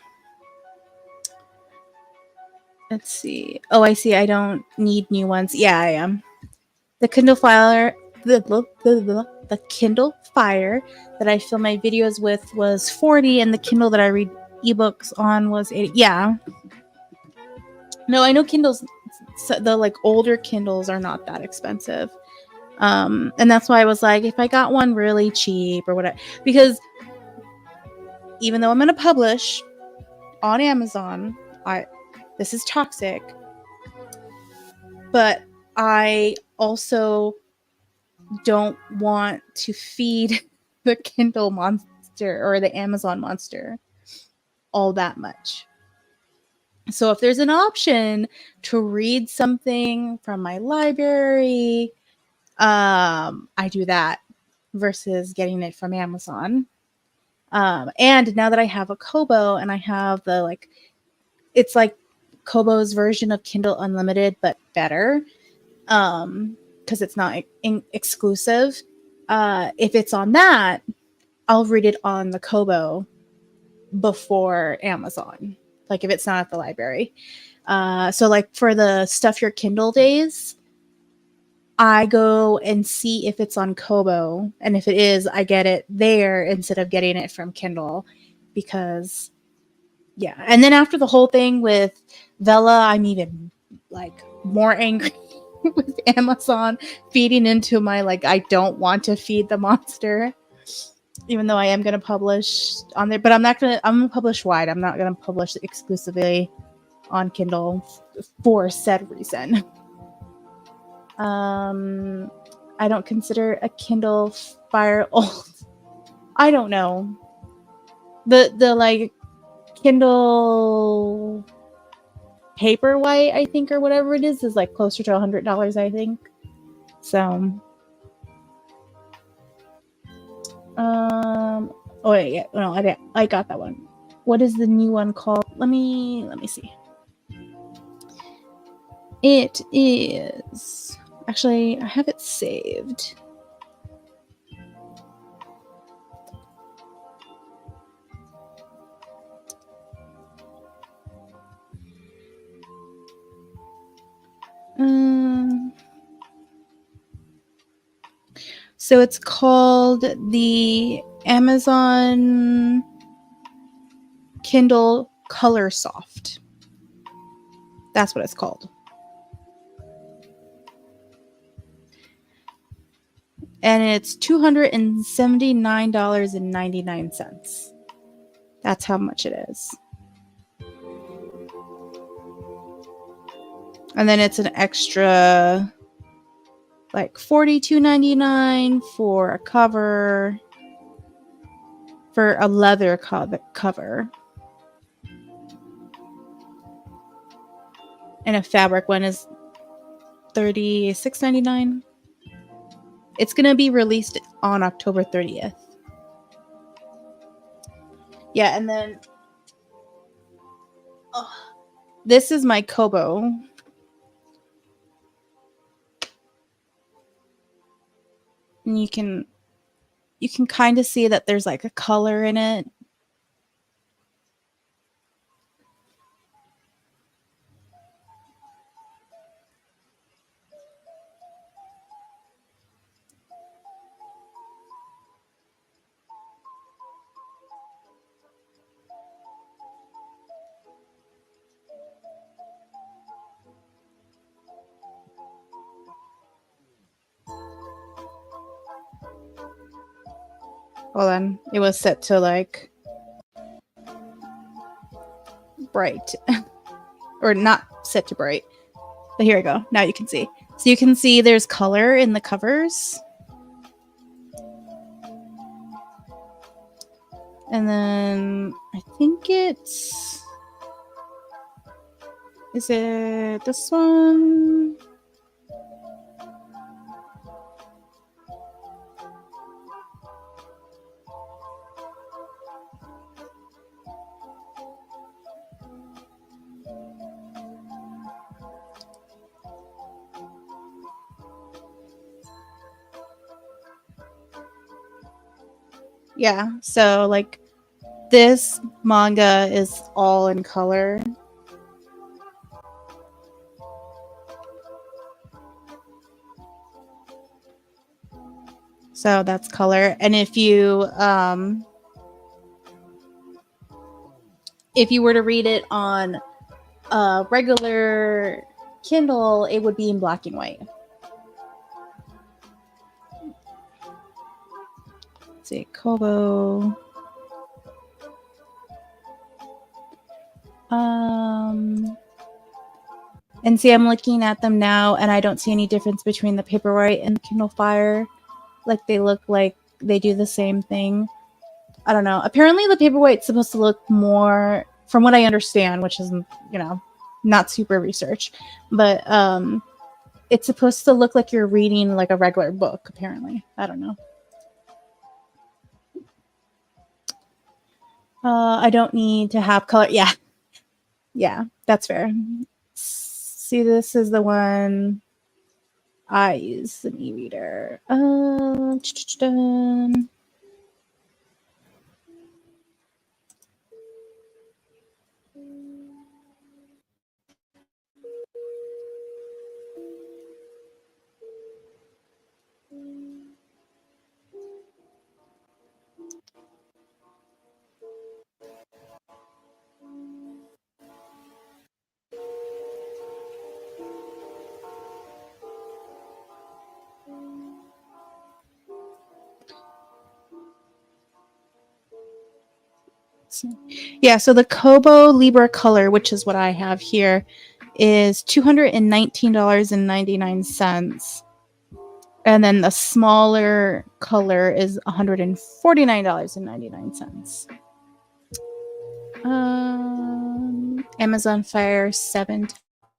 Let's see. Oh, I see. I don't need new ones. Yeah, I am. The Kindle Fire, the Kindle Fire that I film my videos with was 40, and the Kindle that I read ebooks on was 80. Yeah. No, I know Kindles, the like older Kindles are not that expensive. And that's why I was like, if I got one really cheap or whatever, because even though I'm going to publish on Amazon, this is toxic, but I also don't want to feed the Kindle monster or the Amazon monster all that much. So if there's an option to read something from my library, I do that versus getting it from Amazon. And now that I have a Kobo and I have the like, it's like Kobo's version of Kindle Unlimited, but better. Because it's not exclusive. If it's on that, I'll read it on the Kobo before Amazon. Like if it's not at the library. So like for the Stuff Your Kindle days, I go and see if it's on Kobo, and if it is, I get it there instead of getting it from Kindle, because yeah. And then after the whole thing with Vella, I'm even like more angry with Amazon feeding into my like I don't want to feed the monster, even though I am going to publish on there, but I'm going to publish wide. I'm not going to publish exclusively on Kindle for said reason. I don't consider a Kindle Fire old. I don't know. The like Kindle Paperwhite, I think, or whatever it is like closer to $100, I think. So, oh wait, yeah, no, I got that one. What is the new one called? Let me see. It is actually, I have it saved. So it's called the Amazon Kindle Color Soft. That's what it's called. And it's $279.99. That's how much it is. And then it's an extra like $42.99 for a cover, for a leather cover. And a fabric one is $36.99. It's going to be released on October 30th. Yeah, and then this is my Kobo. And you can kind of see that there's like a color in it. Hold on. It was set to like bright. Or not set to bright. But here we go. Now you can see. So you can see there's color in the covers. And then I think it's... Is it this one? Yeah, so like this manga is all in color. So that's color. And if you were to read it on a regular Kindle, it would be in black and white. Let's see, Kobo. And see, I'm looking at them now, and I don't see any difference between the Paperwhite and Kindle Fire. Like, they look like they do the same thing. I don't know. Apparently, the Paperwhite's supposed to look more, from what I understand, which is, you know, not super research, but it's supposed to look like you're reading like a regular book, apparently. I don't know. I don't need to have color. Yeah. Yeah, that's fair. See, this is the one I use, an e-reader. Yeah, so the Kobo Libra color, which is what I have here, is $219.99. And then the smaller color is $149.99. Amazon Fire 7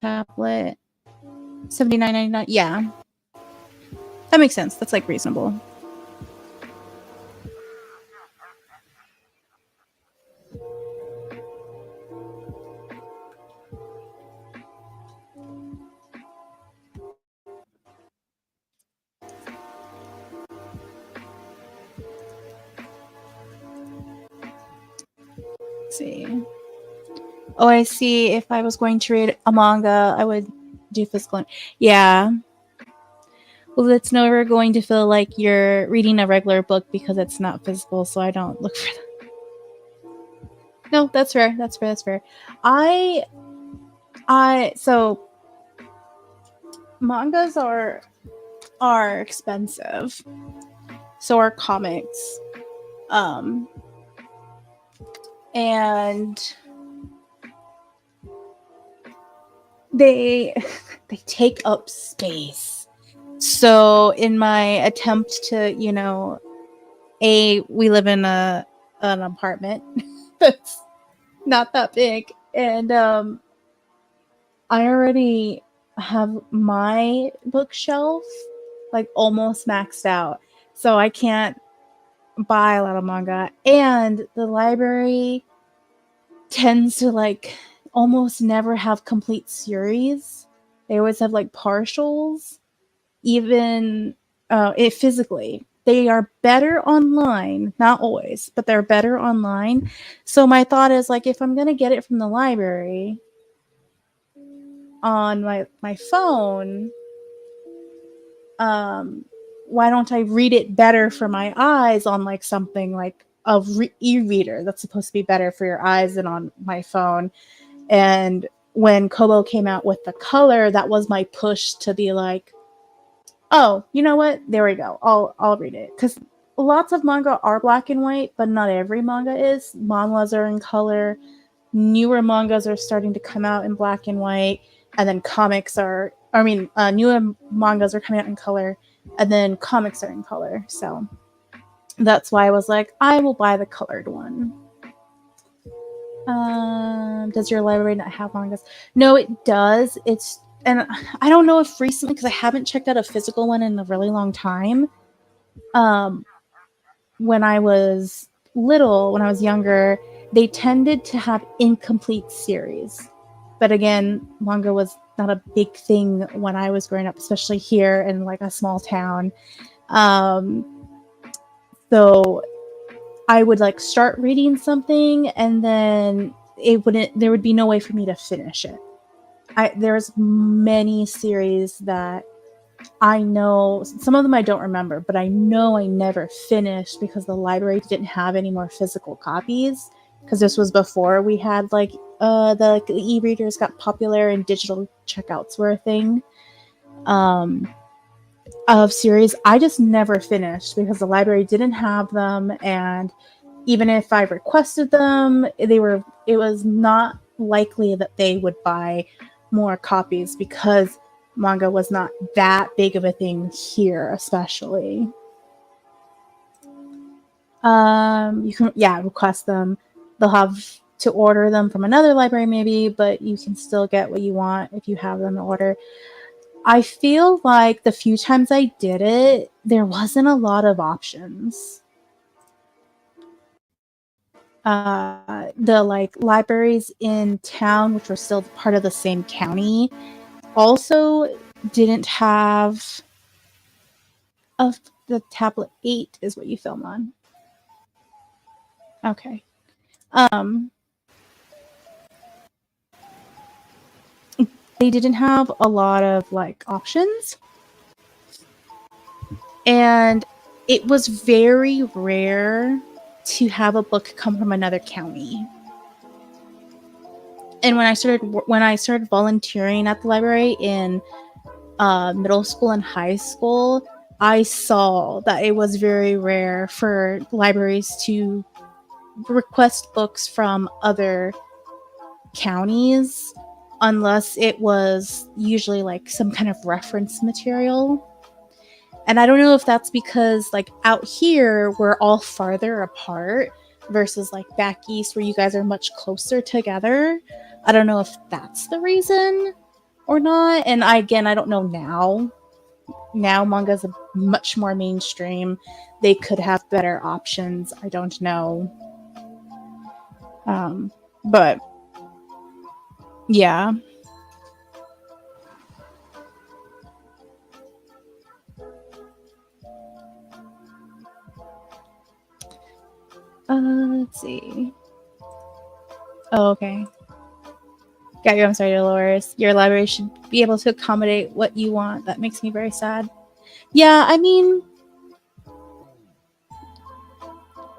tablet, $79.99. Yeah, that makes sense. That's like reasonable. Let's see. Oh, I see. If I was going to read a manga, I would do physical. Yeah. Well, it's never going to feel like you're reading a regular book because it's not physical, so I don't look for that. No, that's fair. That's fair. That's fair. So mangas are expensive. So are comics. And they take up space. So in my attempt to, you know, we live in an apartment that's not that big, and I already have my bookshelf like almost maxed out, so I can't buy a lot of manga. And the library tends to like almost never have complete series. They always have like partials, even physically. They are better online, not always, but they're better online. So my thought is, like, if I'm going to get it from the library on my phone, why don't I read it better for my eyes on like something like a e-reader that's supposed to be better for your eyes than on my phone? And when Kobo came out with the color, that was my push to be like, oh, you know what? There we go. I'll read it. Because lots of manga are black and white, but not every manga is. Manhwas are in color. Newer mangas are starting to come out in black and white, and then newer mangas are coming out in color, and then comics are in color. So that's why I was like, I will buy the colored one. Does your library not have mangas? No, it does. And I don't know if recently, because I haven't checked out a physical one in a really long time. When I was little, when I was younger, they tended to have incomplete series. But again, manga was not a big thing when I was growing up, especially here in like a small town. So I would like start reading something and then there would be no way for me to finish it. There's many series that I know, some of them I don't remember, but I know I never finished because the library didn't have any more physical copies. Because this was before we had like the e-readers got popular and digital checkouts were a thing. Of series, I just never finished because the library didn't have them, and even if I requested them, it was not likely that they would buy more copies because manga was not that big of a thing here, especially. You can request them. They'll have to order them from another library maybe, but you can still get what you want if you have them to order. I feel like the few times I did it, there wasn't a lot of options. The like libraries in town, which were still part of the same county, also didn't have the tablet 8 is what you film on. Okay. They didn't have a lot of like options. And it was very rare to have a book come from another county. And when I started volunteering at the library in middle school and high school, I saw that it was very rare for libraries to request books from other counties unless it was usually like some kind of reference material. And I don't know if that's because like out here we're all farther apart versus like back east where you guys are much closer together. I don't know if that's the reason or not. And I don't know now. Now manga's much more mainstream. They could have better options. I don't know. But yeah. Let's see. Oh, okay. Got you. I'm sorry, Dolores. Your library should be able to accommodate what you want. That makes me very sad. Yeah, I mean,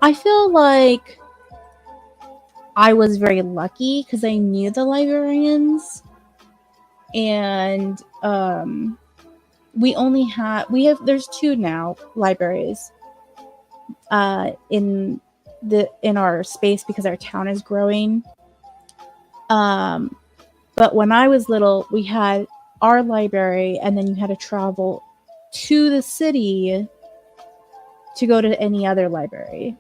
I feel like I was very lucky because I knew the librarians, and there's 2 now libraries in our space because our town is growing. But when I was little, we had our library, and then you had to travel to the city to go to any other library.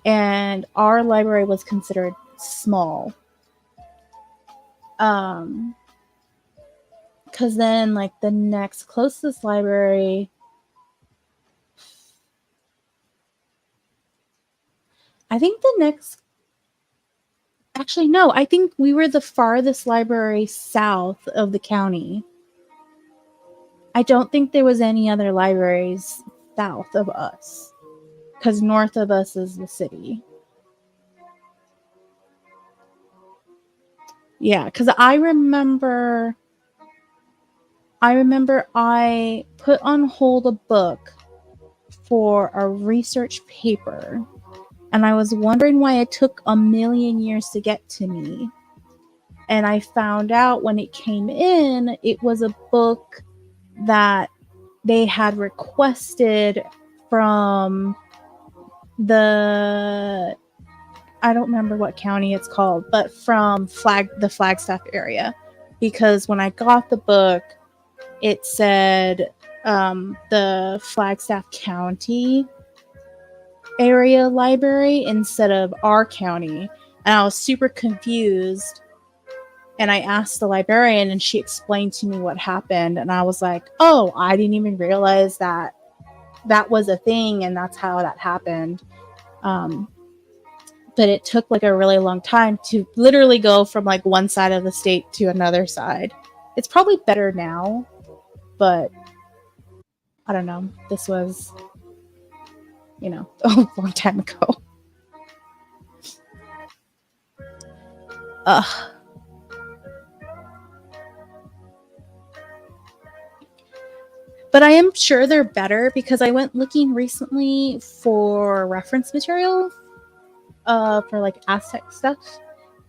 And our library was considered small. Because then, like, the next closest library, I think actually, no, I think we were the farthest library south of the county. I don't think there was any other libraries south of us, because north of us is the city. Yeah, because I remember I put on hold a book for a research paper, and I was wondering why it took a million years to get to me. And I found out when it came in, it was a book that they had requested from the, I don't remember what county it's called, but from the Flagstaff area, because when I got the book, it said the Flagstaff County area library instead of our county, and I was super confused. And I asked the librarian, and she explained to me what happened, and I was like, "Oh, I didn't even realize that was a thing, and that's how that happened." But it took like a really long time to literally go from like one side of the state to another side. It's probably better now, but I don't know. This was, a long time ago. Ugh. But I am sure they're better because I went looking recently for reference material for like Aztec stuff.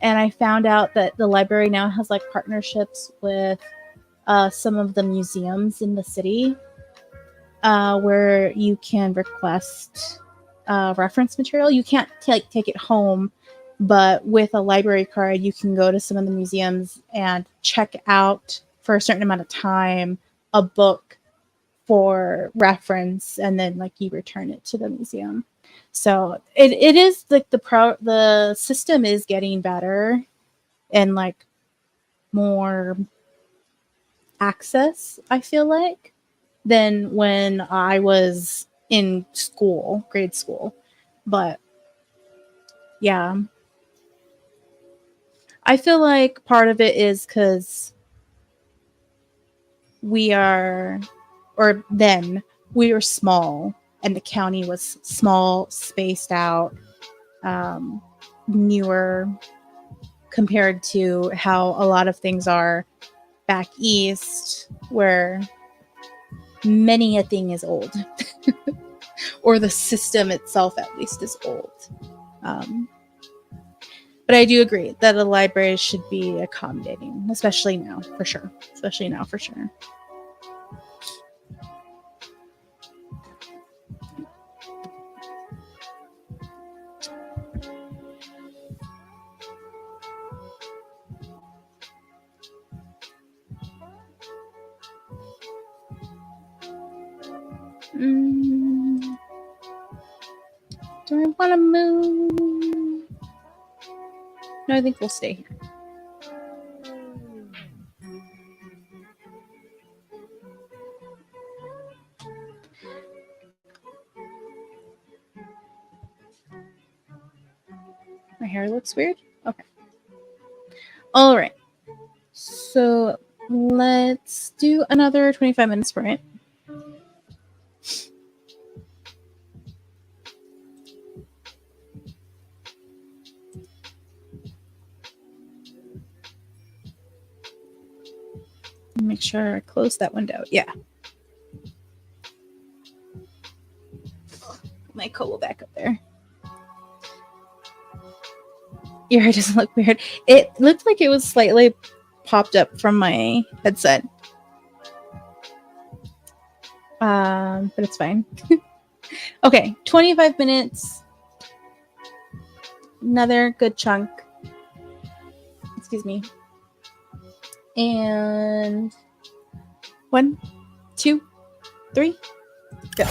And I found out that the library now has like partnerships with some of the museums in the city where you can request reference material. You can't take it home, but with a library card, you can go to some of the museums and check out for a certain amount of time a book for reference, and then like you return it to the museum. So it is like the system is getting better and like more access, I feel like, than when I was in school, grade school. But yeah, I feel like part of it is because we were small, and the county was small, spaced out, newer compared to how a lot of things are back east, where many a thing is old, or the system itself at least is old. But I do agree that a library should be accommodating, especially now, for sure. Do I want to move? No, I think we'll stay here. My hair looks weird? Okay. All right. So let's do another 25-minute sprint. Make sure I close that window. Yeah. My coat will back up there. Your hair doesn't look weird. It looked like it was slightly popped up from my headset. But it's fine. Okay, 25 minutes. Another good chunk. Excuse me. And 1, 2, 3, go.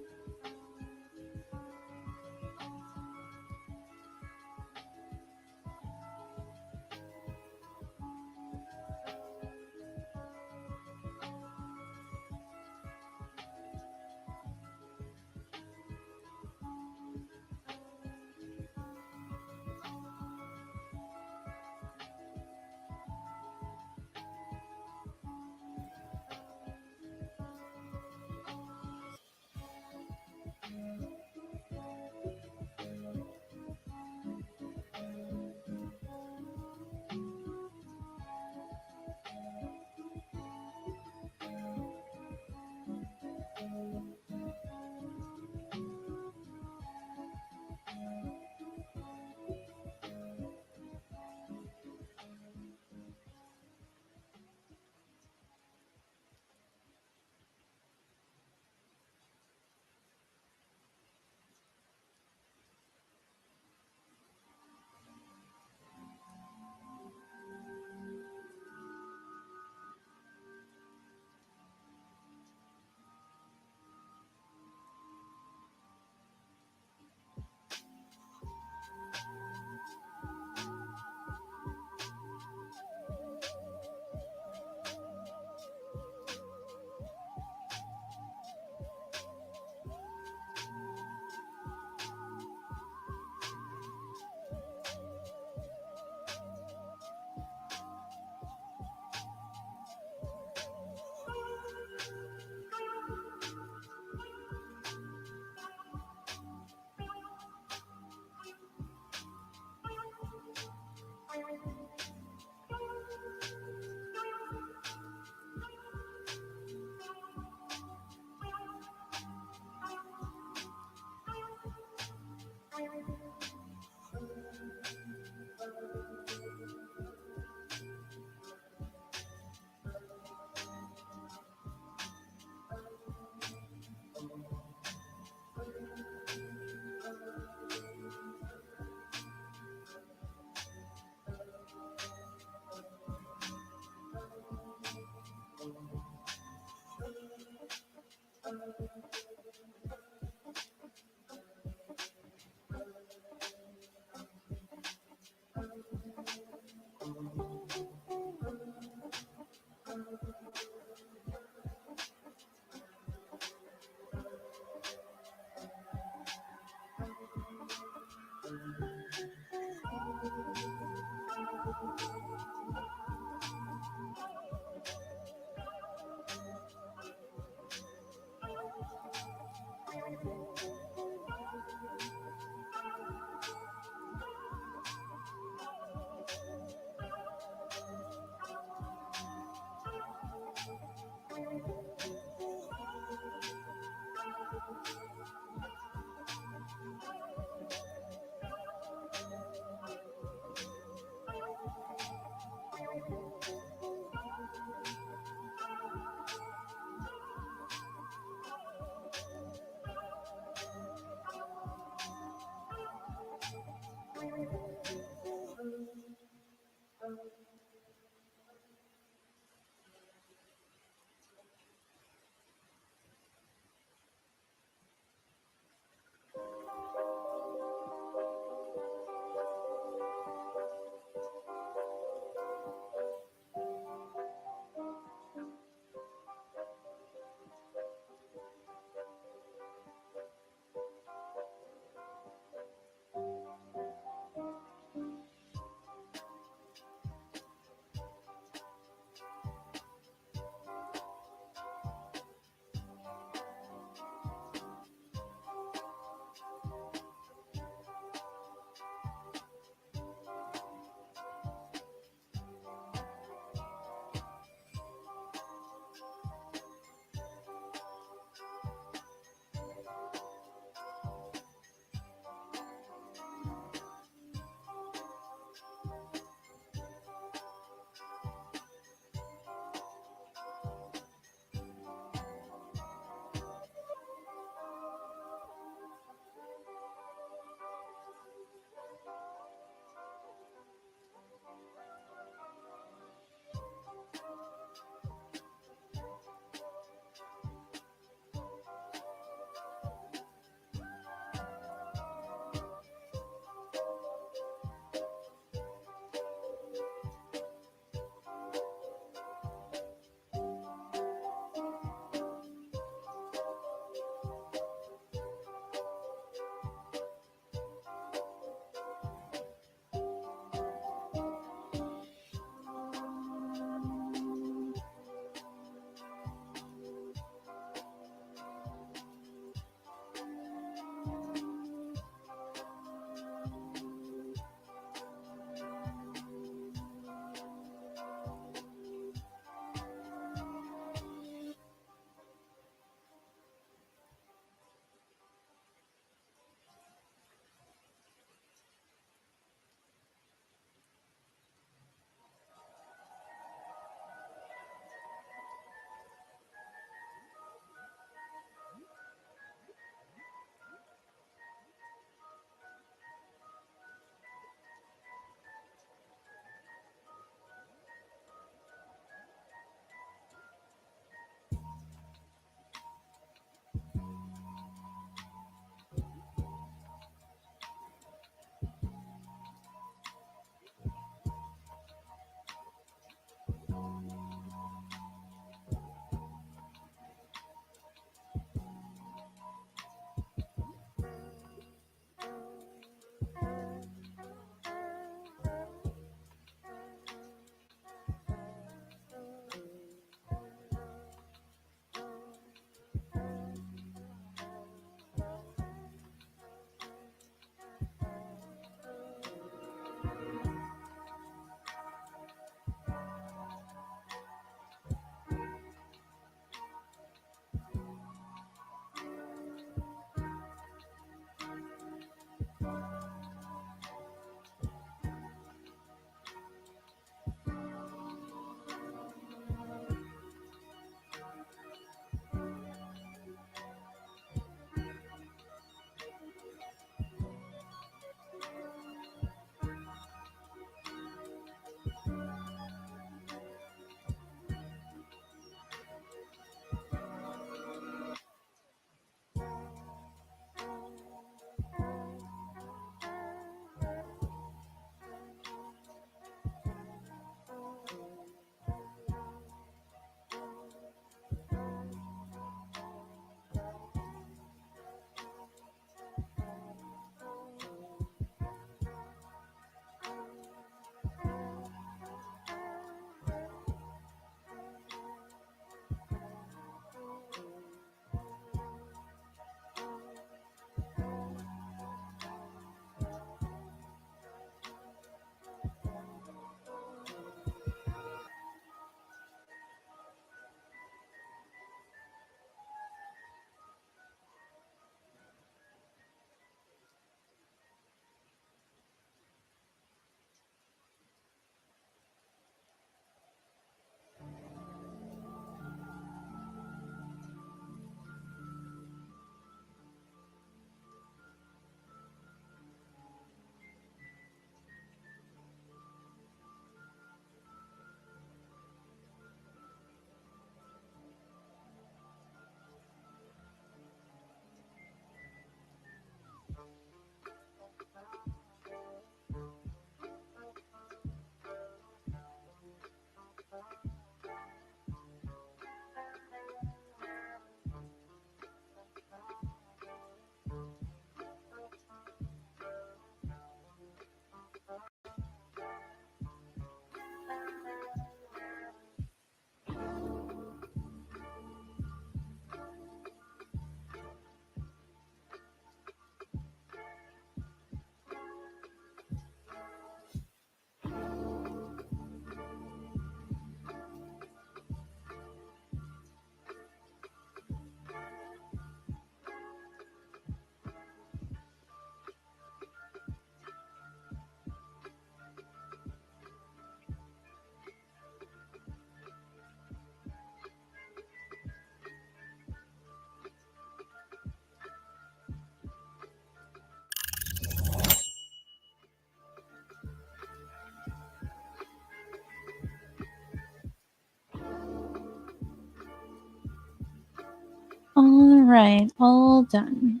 right, all done.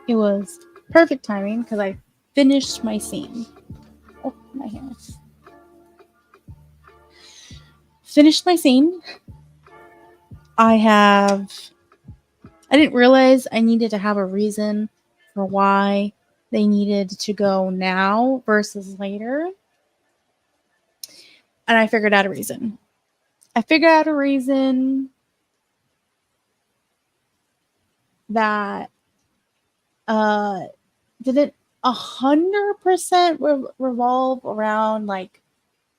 It was perfect timing because I finished my scene. Oh, my hair. Finished my scene. I didn't realize I needed to have a reason for why they needed to go now versus later. And I figured out a reason. That didn't 100% revolve around like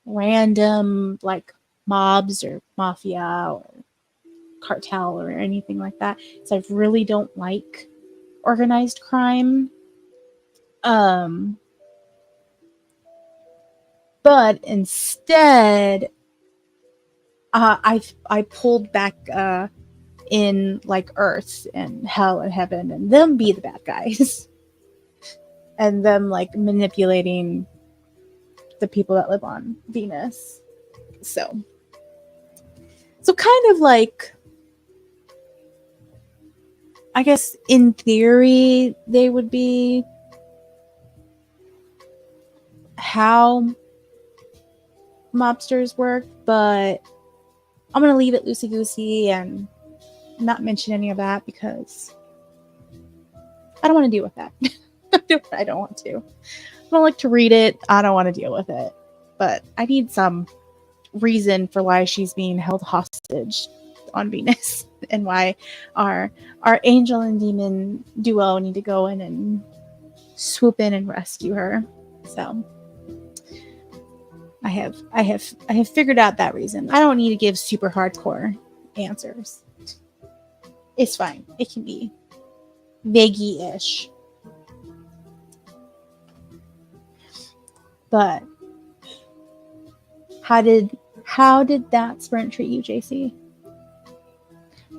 random like mobs or mafia or cartel or anything like that. So I really don't like organized crime. But instead, I pulled back in like Earth and Hell and Heaven, and them be the bad guys, and them like manipulating the people that live on Venus. So kind of like, I guess in theory they would be how mobsters work, but I'm gonna leave it loosey-goosey and not mention any of that because I don't want to deal with that. I don't want to. I don't like to read it. I don't want to deal with it. But I need some reason for why she's being held hostage on Venus and why our angel and demon duo need to go in and swoop in and rescue her. So I have figured out that reason. I don't need to give super hardcore answers. It's fine. It can be vaguey-ish. But how did that sprint treat you, JC?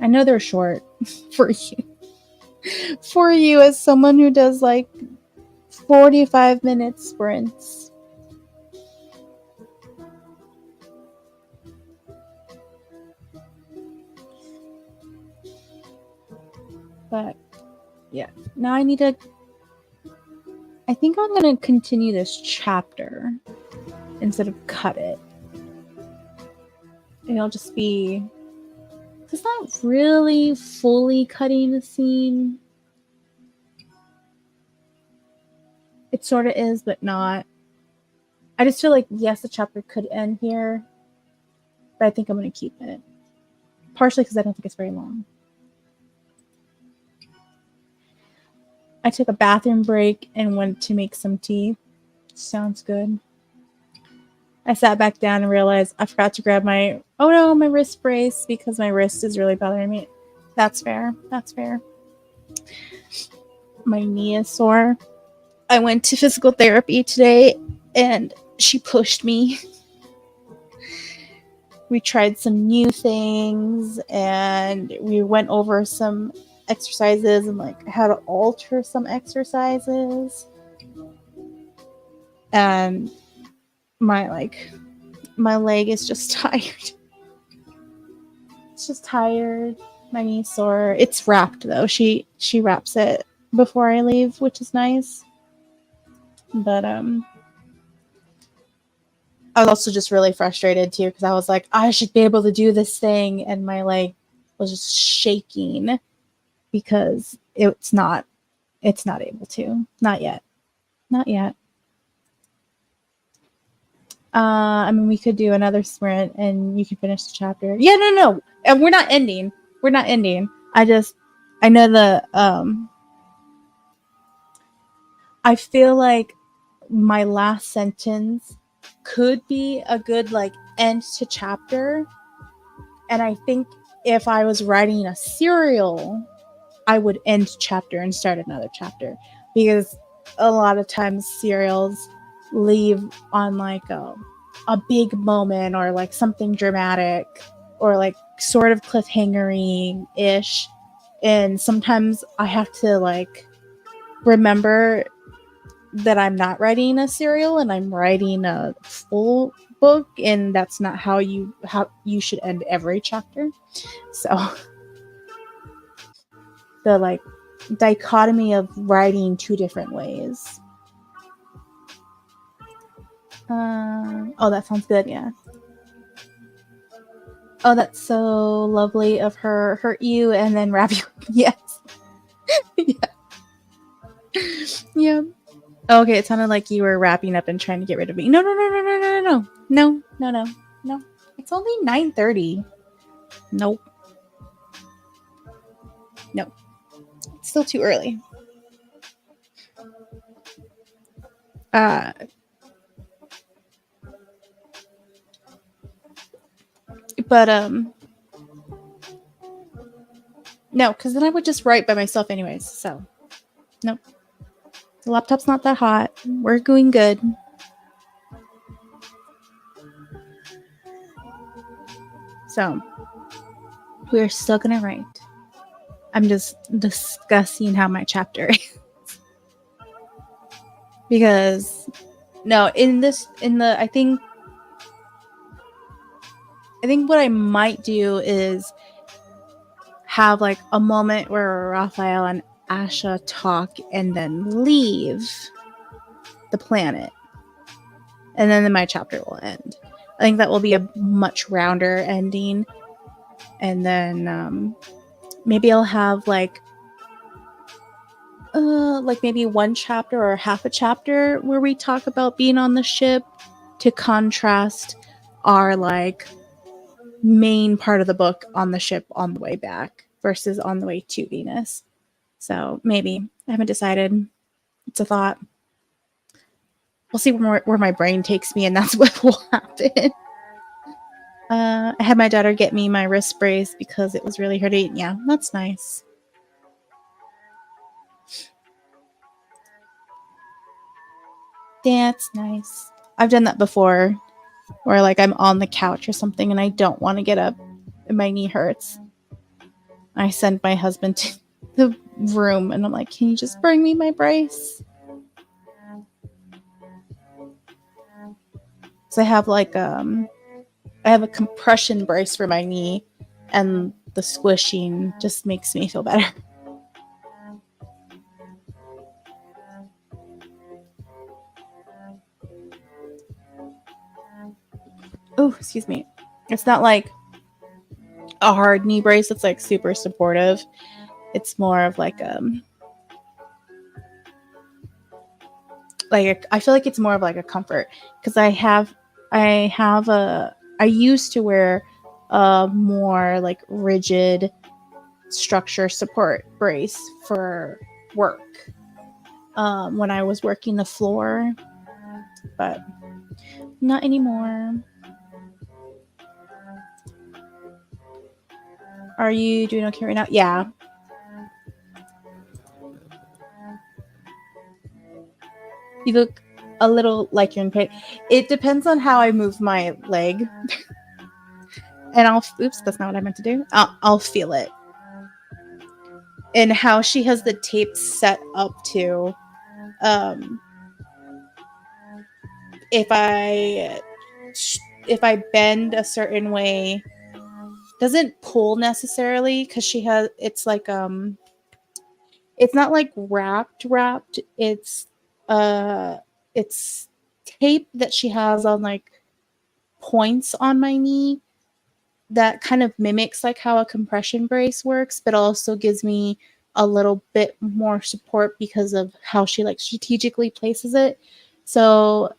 I know they're short for you. For you as someone who does like 45-minute sprints. But yeah, now I think I'm going to continue this chapter instead of cut it. And it'll just be, it's not really fully cutting the scene. It sort of is, but not. I just feel like, yes, the chapter could end here, but I think I'm going to keep it. Partially because I don't think it's very long. I took a bathroom break and went to make some tea. Sounds good. I sat back down and realized I forgot to grab my wrist brace because my wrist is really bothering me. That's fair. My knee is sore. I went to physical therapy today and she pushed me. We tried some new things and we went over some exercises and like how to alter some exercises. And my leg is just tired. It's just tired. My knee's sore. It's wrapped though. She wraps it before I leave, which is nice. But I was also just really frustrated too because I was like, I should be able to do this thing, and my leg was just shaking because it's not able to. Not yet. I mean, we could do another sprint and you can finish the chapter. Yeah, no. And we're not ending. I know I feel like my last sentence could be a good like end to chapter. And I think if I was writing a serial, I would end chapter and start another chapter, because a lot of times serials leave on like a big moment or like something dramatic or like sort of cliffhanger-y ish, and sometimes I have to like remember that I'm not writing a serial and I'm writing a full book, and that's not how you should end every chapter. So the like dichotomy of writing two different ways. Oh, that sounds good. Yeah. Oh, that's so lovely of her. Hurt you and then wrap you. Yes. Yeah. Yeah. Okay, it sounded like you were wrapping up and trying to get rid of me. No. It's only 9:30. Nope. No. It's still too early. But no, because then I would just write by myself anyways. So nope. The laptop's not that hot. We're doing good. So we're still gonna write. I'm just discussing how my chapter is. Because no, I think what I might do is have like a moment where Raphael and Asha talk and then leave the planet. And then my chapter will end. I think that will be a much rounder ending. And then maybe I'll have like maybe one chapter or half a chapter where we talk about being on the ship to contrast our like main part of the book on the ship on the way back versus on the way to Venus. So maybe. I haven't decided. It's a thought. We'll see where my brain takes me, and that's what will happen. I had my daughter get me my wrist brace because it was really hurting. Yeah, that's nice. That's nice. I've done that before, where like I'm on the couch or something and I don't want to get up and my knee hurts. I send my husband to the room and I'm like, can you just bring me my brace? So I have like I have a compression brace for my knee, and the squishing just makes me feel better. Oh, excuse me. It's not like a hard knee brace that's like super supportive. It's more of like I feel like it's more of like a comfort because I used to wear a more like rigid structure support brace for work when I was working the floor, but not anymore. Are you doing okay right now? Yeah. You look a little like you're in pain. It depends on how I move my leg. And oops, that's not what I meant to do. I'll feel it. And how she has the tape set up to, if I bend a certain way, doesn't pull necessarily because it's like it's not like wrapped. It's tape that she has on like points on my knee that kind of mimics like how a compression brace works, but also gives me a little bit more support because of how she like strategically places it. So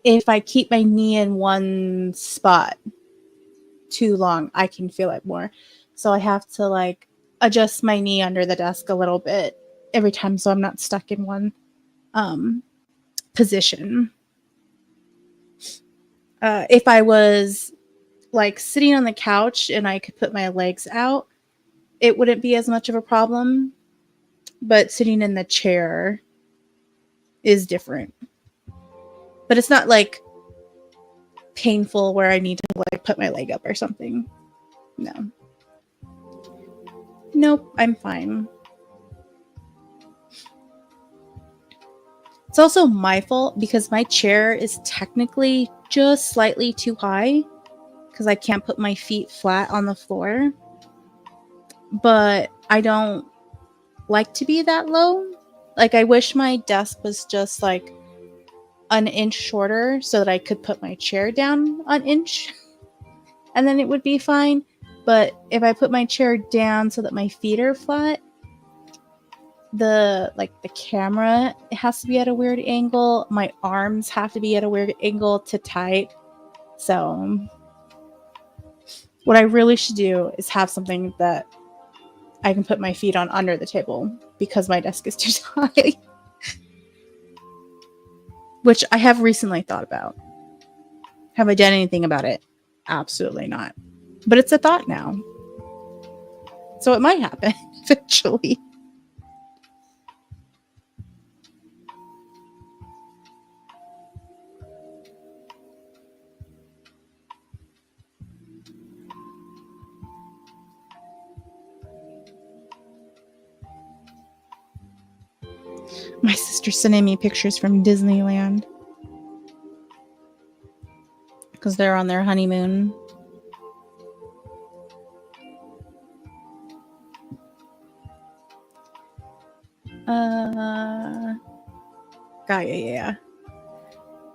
if I keep my knee in one spot too long, I can feel it more. So I have to like adjust my knee under the desk a little bit every time so I'm not stuck in one position. If I was like sitting on the couch and I could put my legs out, it wouldn't be as much of a problem. But sitting in the chair is different. But it's not like painful where I need to like put my leg up or something. No. Nope, I'm fine. It's also my fault because my chair is technically just slightly too high because I can't put my feet flat on the floor. But I don't like to be that low. Like, I wish my desk was just like an inch shorter so that I could put my chair down an inch and then it would be fine. But if I put my chair down so that my feet are flat, the camera has to be at a weird angle. My arms have to be at a weird angle to type. So what I really should do is have something that I can put my feet on under the table because my desk is too high. Which I have recently thought about. Have I done anything about it? Absolutely not. But it's a thought now. So it might happen eventually. My sister's sending me pictures from Disneyland because they're on their honeymoon. Yeah.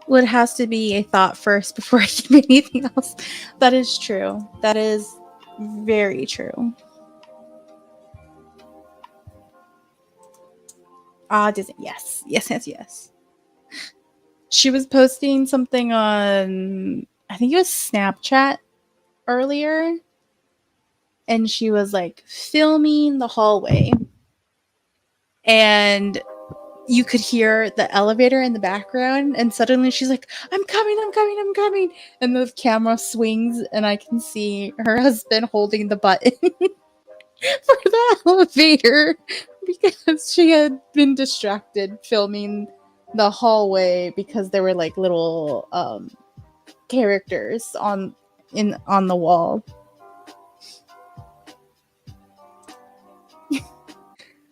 Well, it has to be a thought first before I do anything else. That is true. That is very true. Disney. Yes. She was posting something on, I think it was Snapchat earlier, and she was like filming the hallway, and you could hear the elevator in the background, and suddenly she's like, I'm coming. And the camera swings, and I can see her husband holding the button for the elevator because she had been distracted filming the hallway because there were like little characters on the wall.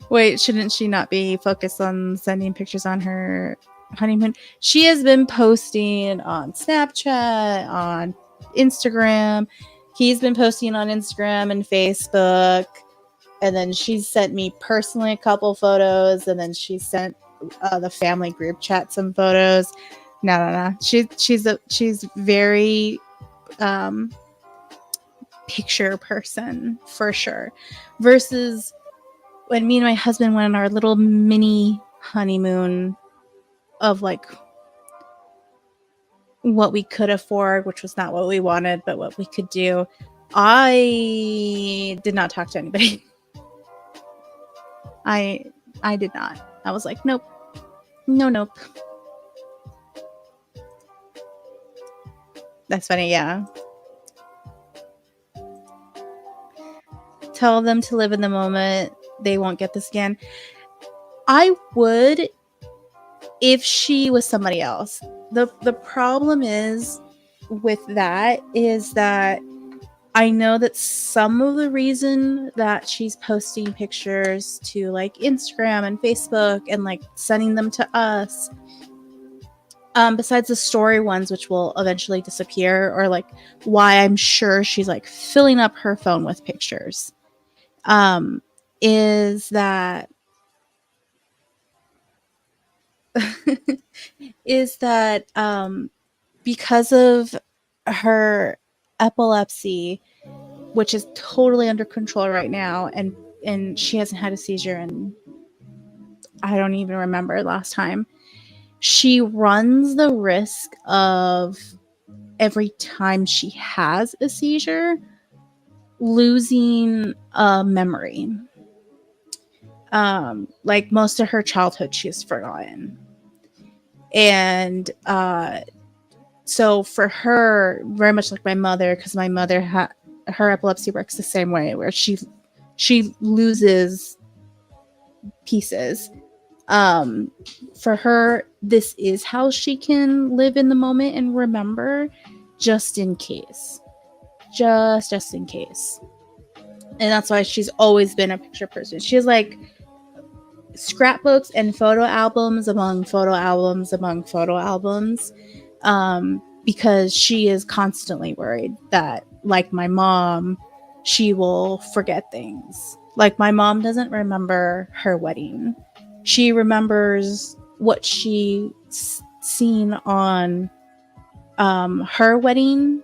Wait, shouldn't she not be focused on sending pictures on her honeymoon? She has been posting on Snapchat, on Instagram. He's been posting on Instagram and Facebook. And then she's sent me personally a couple photos. And then she sent the family group chat some photos. No. She's very picture person for sure. Versus when me and my husband went on our little mini honeymoon of like what we could afford, which was not what we wanted, but what we could do, I did not talk to anybody. I did not. I was like, nope. Nope. That's funny, yeah. Tell them to live in the moment. They won't get this again. I would if she was somebody else. The problem is with that is that I know that some of the reason that she's posting pictures to like Instagram and Facebook and like sending them to us, besides the story ones, which will eventually disappear, or like why I'm sure she's like filling up her phone with pictures, is that because of her epilepsy, which is totally under control right now, and she hasn't had a seizure in, I don't even remember last time. She runs the risk of every time she has a seizure losing a memory. Like most of her childhood she's forgotten. And so for her, very much like my mother, because my mother her epilepsy works the same way, where she loses pieces. For her, this is how she can live in the moment and remember, just in case. Just in case. And that's why she's always been a picture person. She's like scrapbooks and photo albums among photo albums among photo albums, because she is constantly worried that, like my mom, she will forget things. Like my mom doesn't remember her wedding. She remembers what she seen on her wedding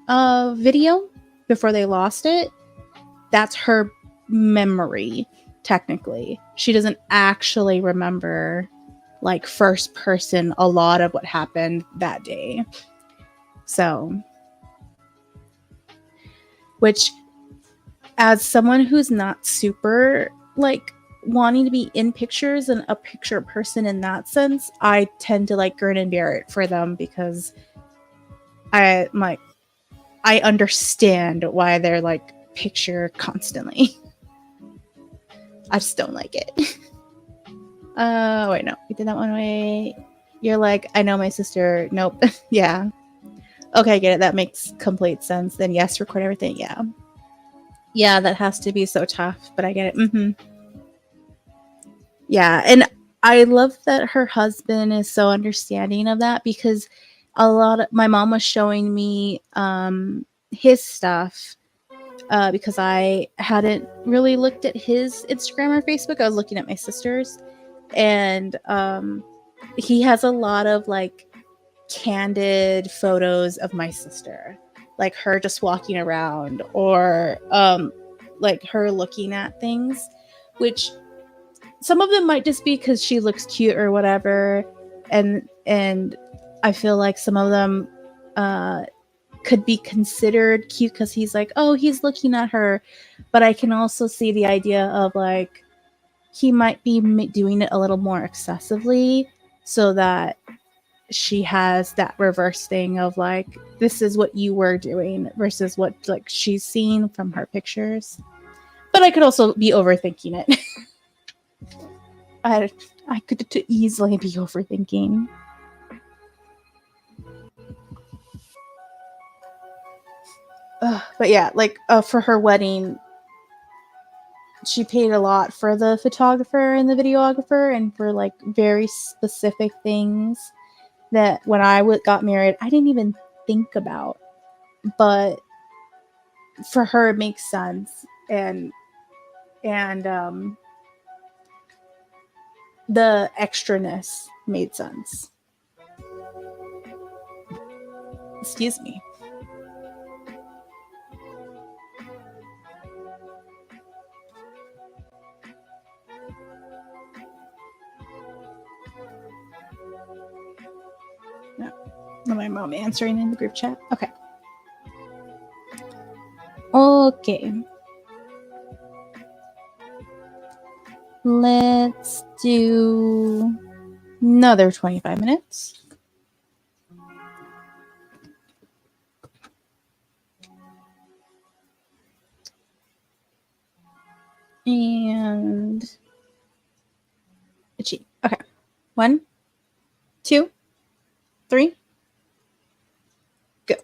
video before they lost it. That's her memory, technically. She doesn't actually remember, like, first person a lot of what happened that day. So, which, as someone who's not super, like, wanting to be in pictures and a picture person in that sense, I tend to, like, grin and bear it for them, because I understand why they're, like, picture constantly. I just don't like it. Wait, no, we did that one way. You're like, I know my sister. Nope. Yeah. Okay, I get it. That makes complete sense. Then yes, record everything. Yeah. Yeah, that has to be so tough, but I get it. Yeah, and I love that her husband is so understanding of that, because my mom was showing me his stuff, because I hadn't really looked at his Instagram or Facebook. I was looking at my sister's, and he has a lot of, like, candid photos of my sister, like her just walking around, or like her looking at things, which some of them might just be because she looks cute or whatever, and I feel like some of them could be considered cute because he's like, oh, he's looking at her. But I can also see the idea of, like, he might be doing it a little more excessively, so that she has that reverse thing of, like, this is what you were doing versus what, like, she's seen from her pictures. But I could also be overthinking it. I could easily be overthinking. But yeah, like, for her wedding, she paid a lot for the photographer and the videographer, and for, like, very specific things that when I got married, I didn't even think about. But for her, it makes sense, and the extraness made sense. Excuse me. No, my mom answering in the group chat. Okay. Okay. Let's do another 25 minutes. And itchy. Okay. 1, 2, 3. Go.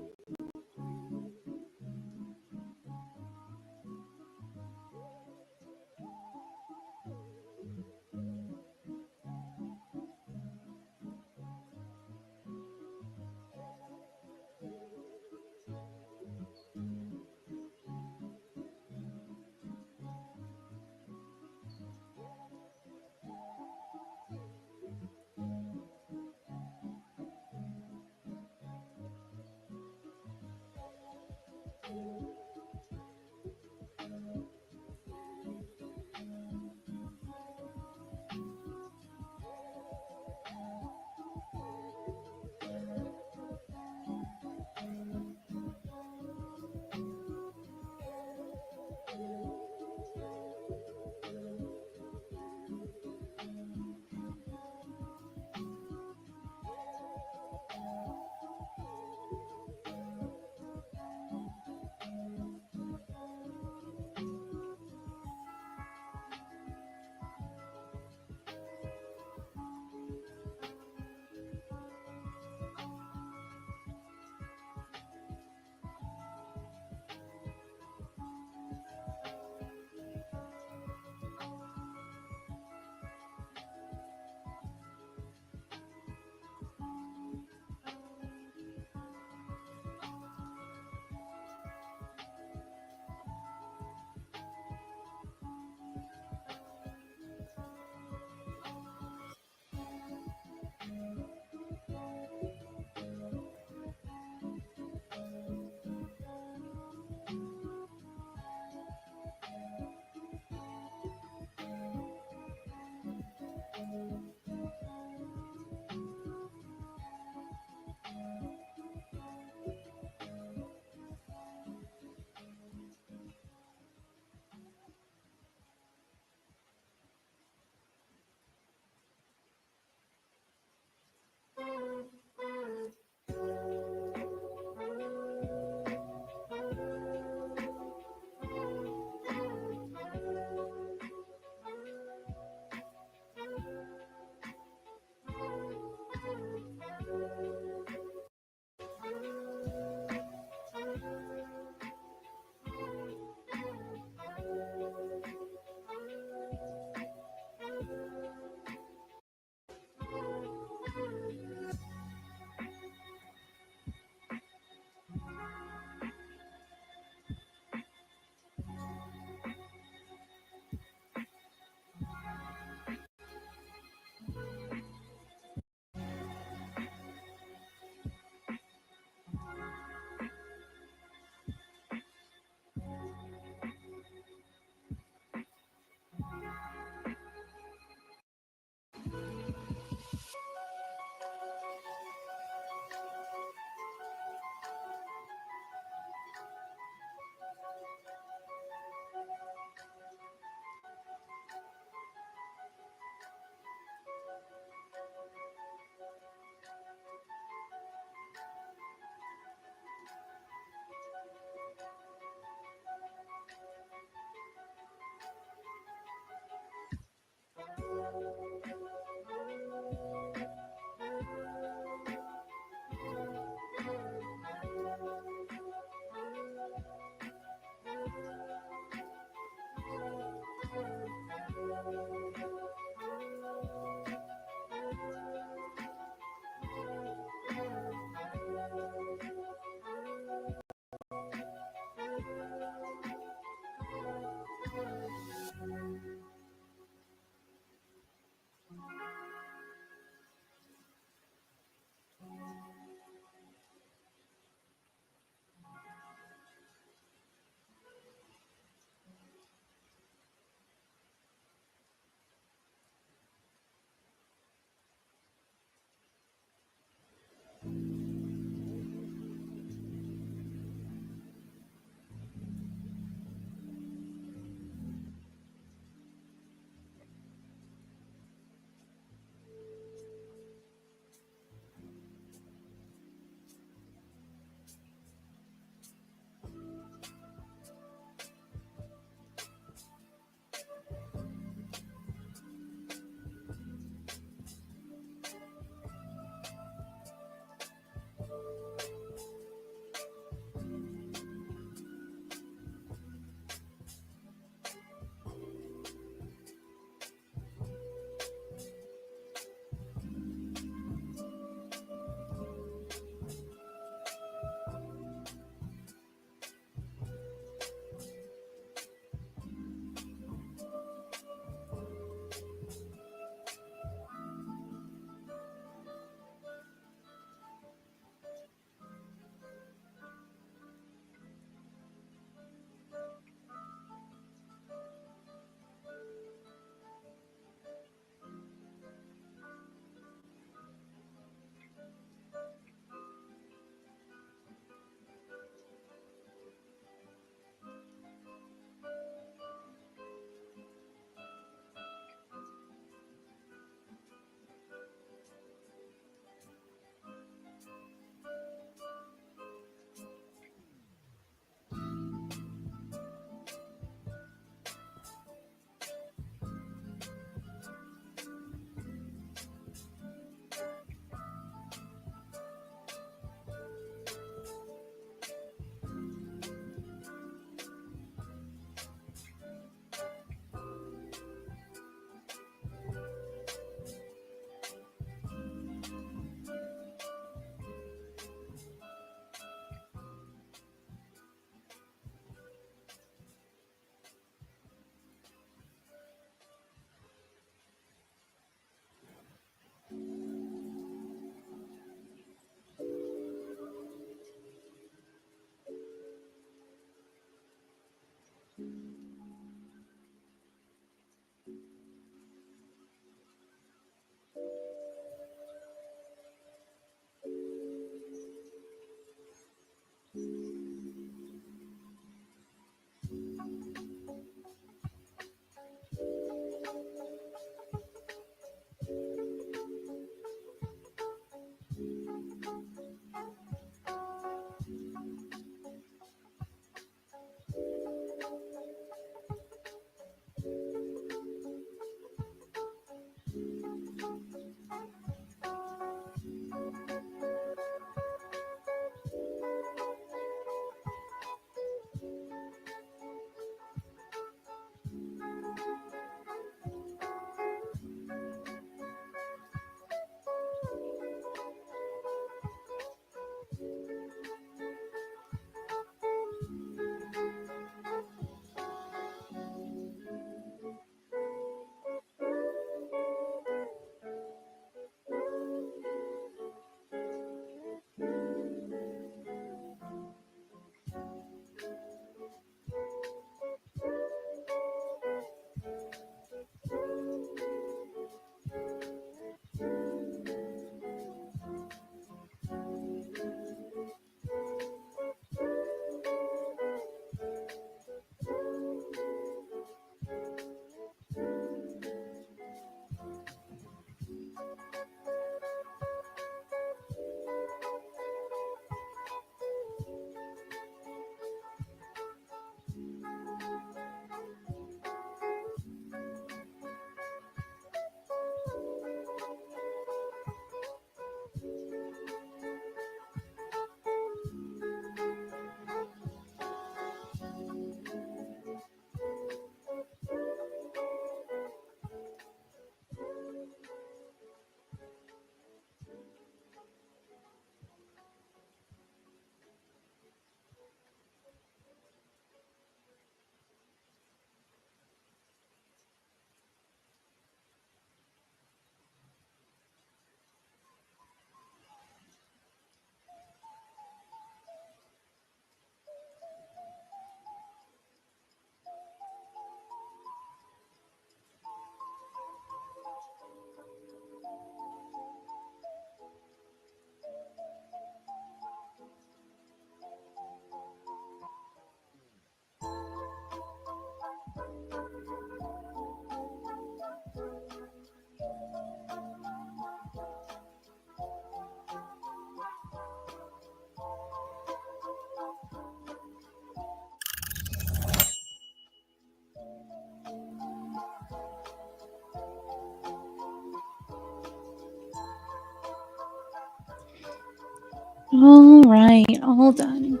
All right, all done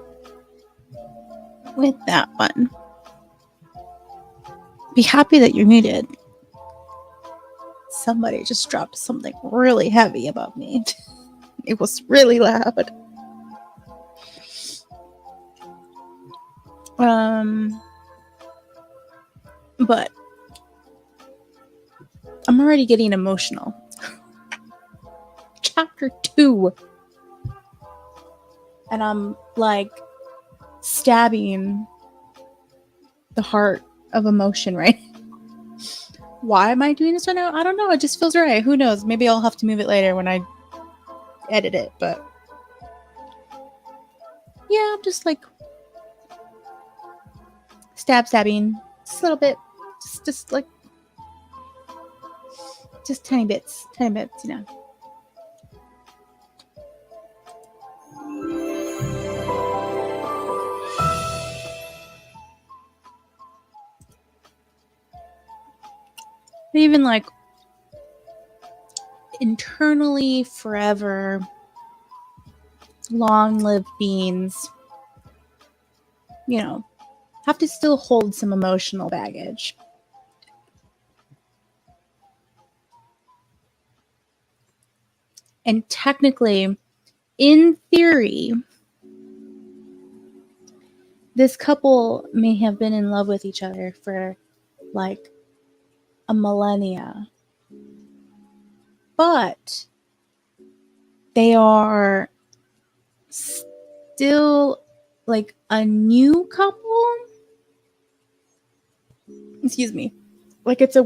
with that one. Be happy that you're muted. Somebody just dropped something really heavy above me. It was really loud. But I'm already getting emotional. Chapter 2. And I'm like stabbing the heart of emotion right. Why am I doing this right now? I don't know. It just feels right. Who knows? Maybe I'll have to move it later when I edit it. But yeah, I'm just like stabbing just a little bit. Just like just tiny bits, you know. Even like internally forever long lived beings, you know, have to still hold some emotional baggage. And technically, in theory, this couple may have been in love with each other for like a millennia. But they are still like a new couple. Excuse me. Like it's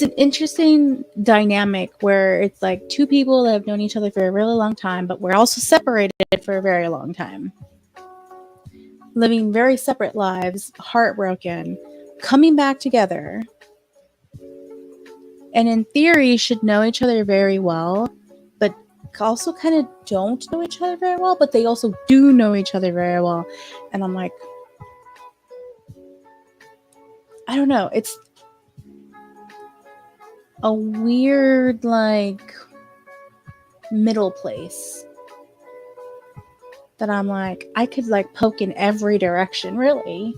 an interesting dynamic where it's like two people that have known each other for a really long time, but we're also separated for a very long time. Living very separate lives, heartbroken, coming back together. And in theory should know each other very well, but also kind of don't know each other very well, but they also do know each other very well. And I'm like, I don't know. It's a weird, like, middle place that I'm like, I could like poke in every direction, really,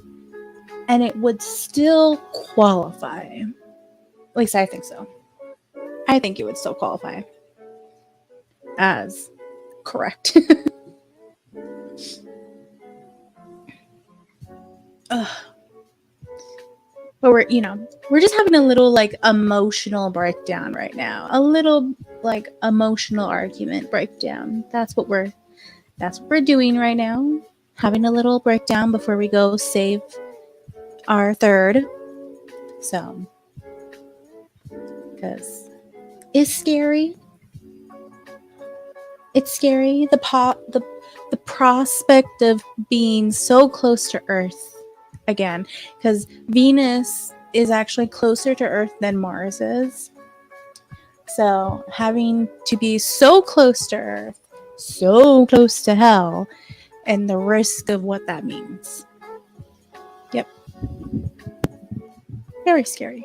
and it would still qualify. At least I think so. I think it would still qualify as correct. But we're just having a little like emotional breakdown right now. A little like emotional argument breakdown. That's what we're doing right now. Having a little breakdown before we go save our third. So, because it's scary. It's scary. The prospect of being so close to Earth again, because Venus is actually closer to Earth than Mars is. So having to be so close to Earth, so close to hell, and the risk of what that means. Yep. Very scary.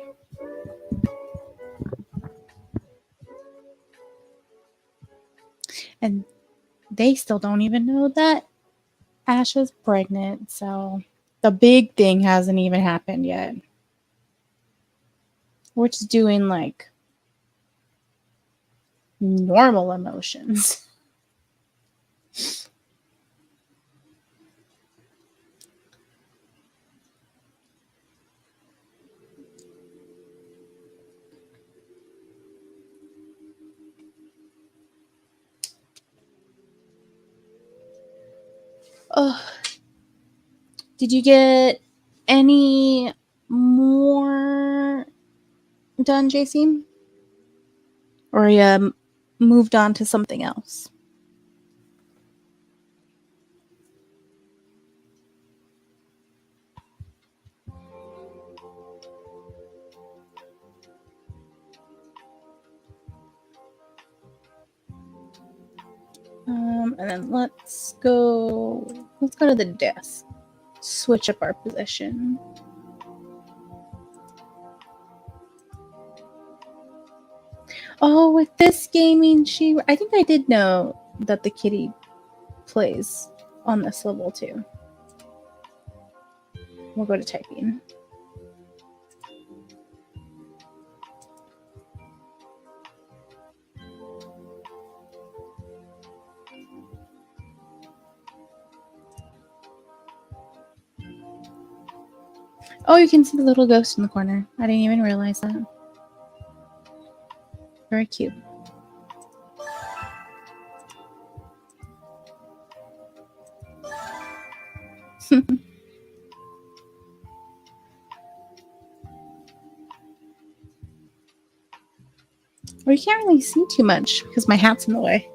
And they still don't even know that Asha's pregnant, so the big thing hasn't even happened yet. We're just doing like normal emotions. Oh, did you get any more done, JC? Or you moved on to something else? And then let's go to the desk. Switch up our position. Oh, with this gaming, I think I did know that the kitty plays on this level too. We'll go to typing. Oh, you can see the little ghost in the corner. I didn't even realize that. Very cute. Well, you can't really see too much because my hat's in the way.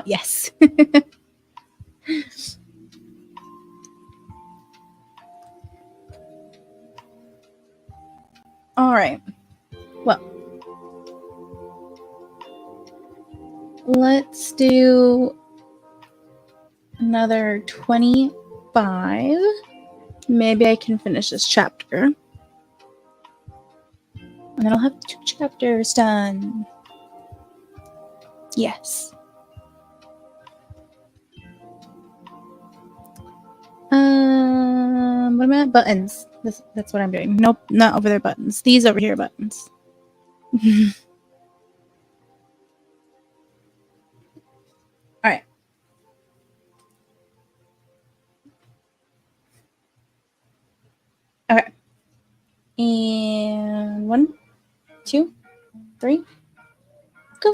Yes. All right. Well, let's do another 25. Maybe I can finish this chapter. And then I'll have 2 chapters done. Yes. What am I at? Buttons. That's what I'm doing. Nope, not over there buttons. These over here buttons. All right. Okay. And 1, 2, 3, go.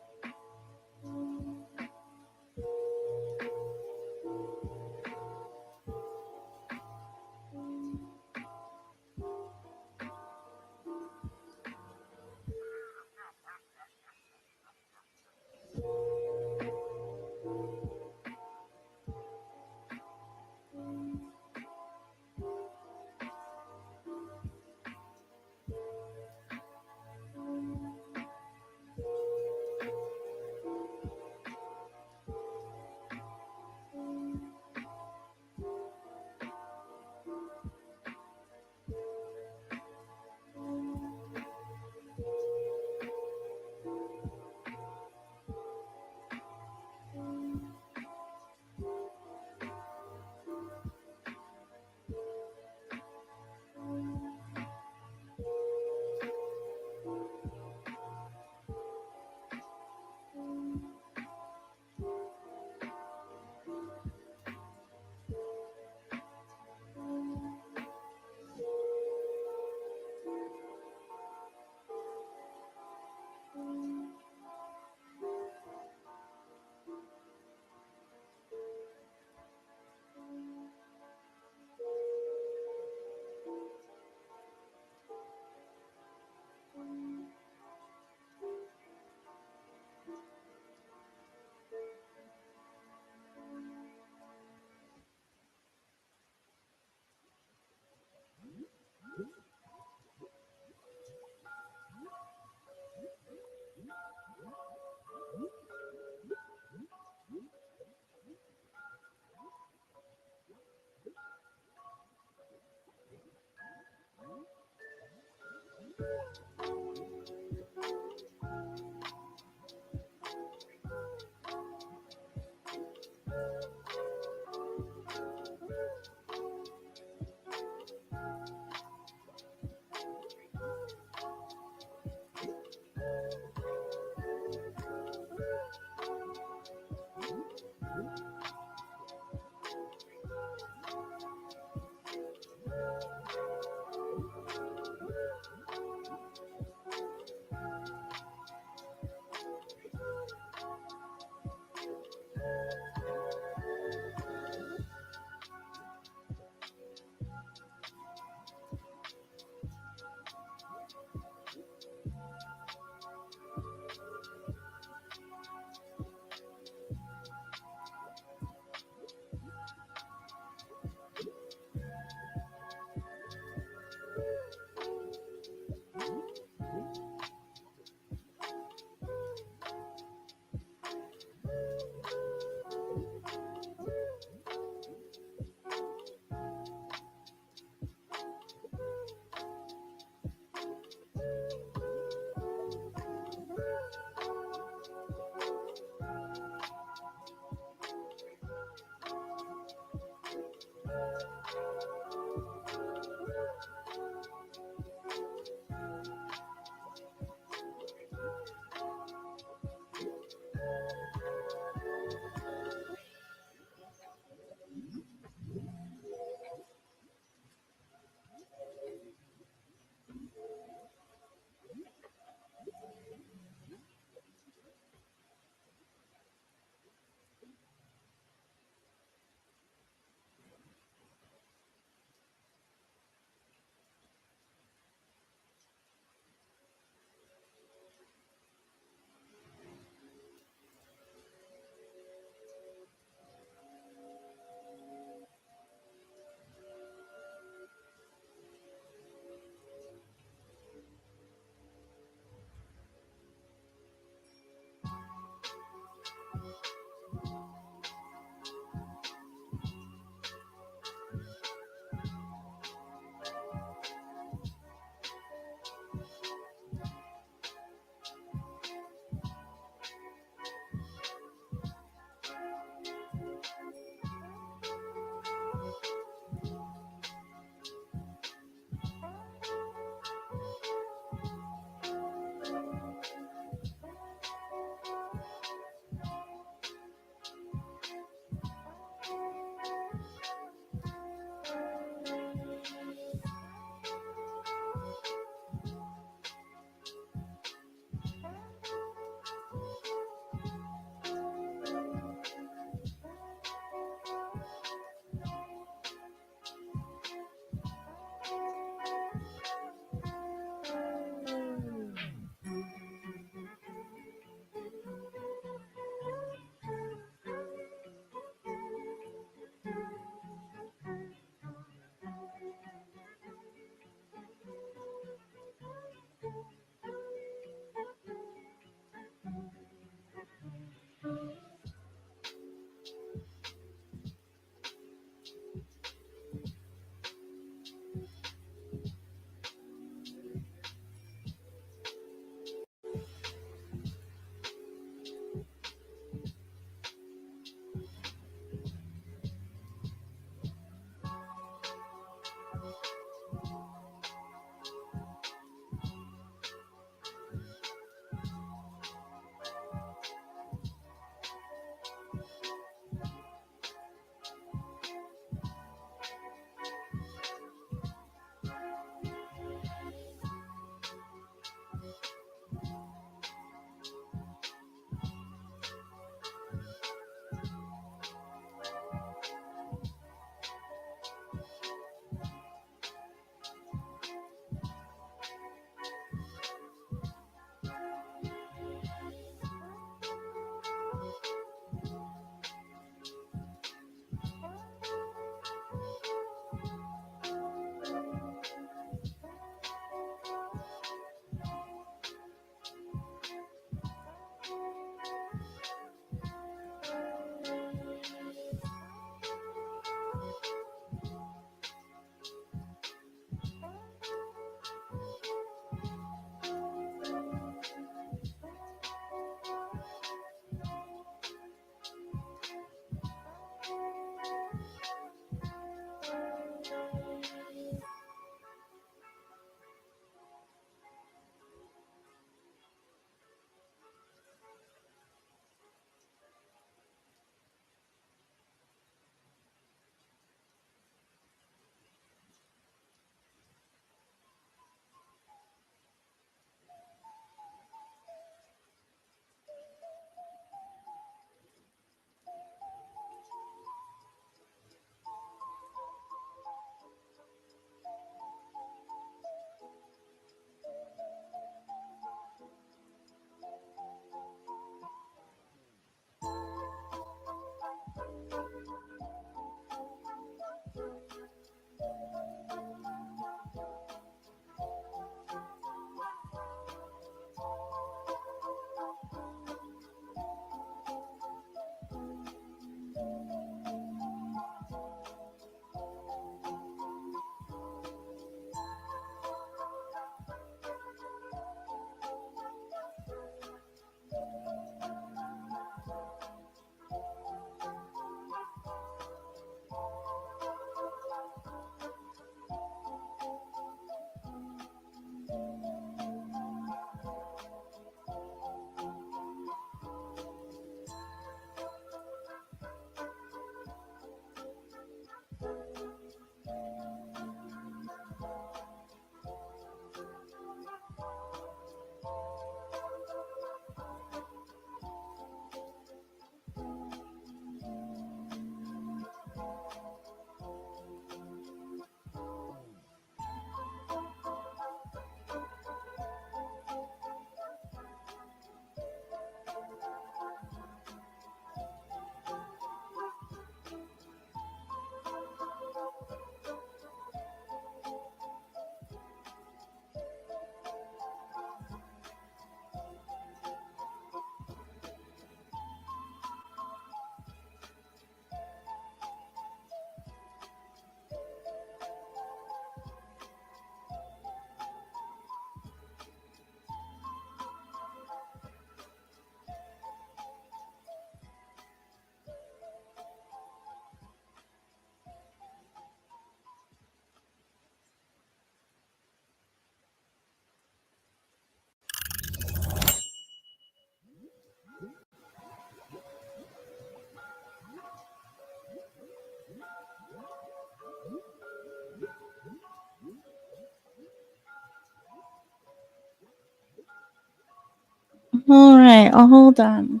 All right, hold on.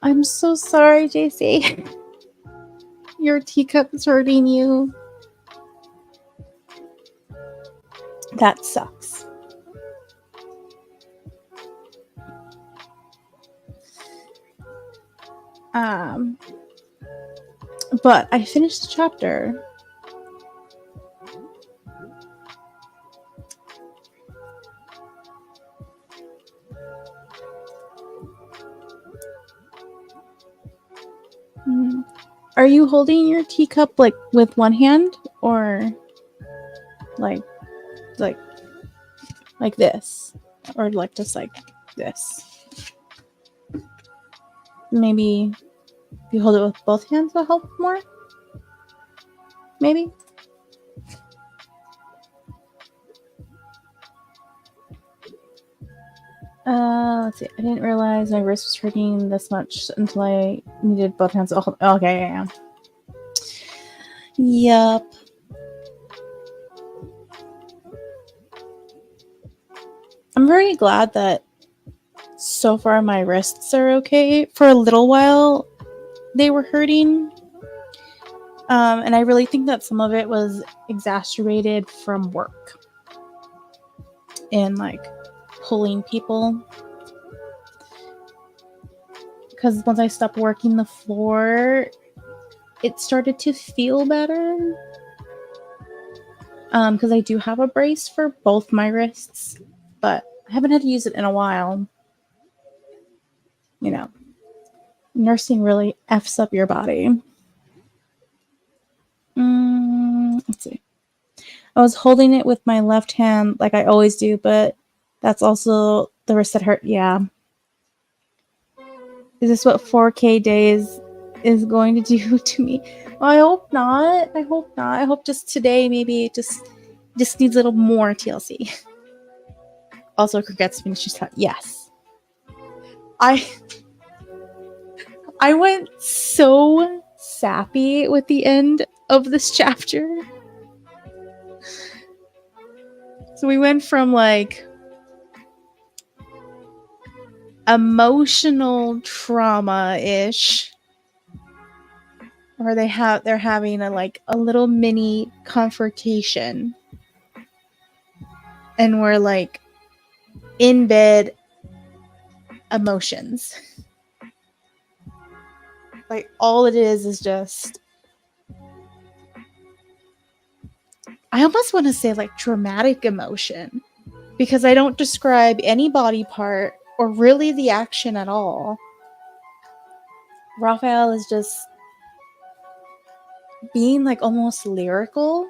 I'm so sorry, JC. Your teacup is hurting you. That sucks. But I finished the chapter. Are you holding your teacup like with one hand or like this, or like just like this? Maybe if you hold it with both hands will help more. Maybe. Let's see. I didn't realize my wrist was hurting this much until I needed both hands to hold. Okay, yeah. Yup. I'm very glad that so far my wrists are okay. For a little while, they were hurting. And I really think that some of it was exacerbated from work and like pulling people. Because once I stopped working the floor, it started to feel better. Because I do have a brace for both my wrists, but I haven't had to use it in a while. You know, nursing really F's up your body. Let's see. I was holding it with my left hand like I always do, but that's also the wrist that hurt. Yeah. Is this what 4K days is going to do to me? Well, I hope not. I hope not. I hope just today maybe it just needs a little more TLC. Also, Cricket's finished his cut. Yes. I went so sappy with the end of this chapter. So we went from like emotional trauma-ish, or they're having a little mini confrontation, and we're like in bed emotions. Like all it is just, I almost want to say like dramatic emotion, because I don't describe any body part or really the action at all. Raphael is just being like almost lyrical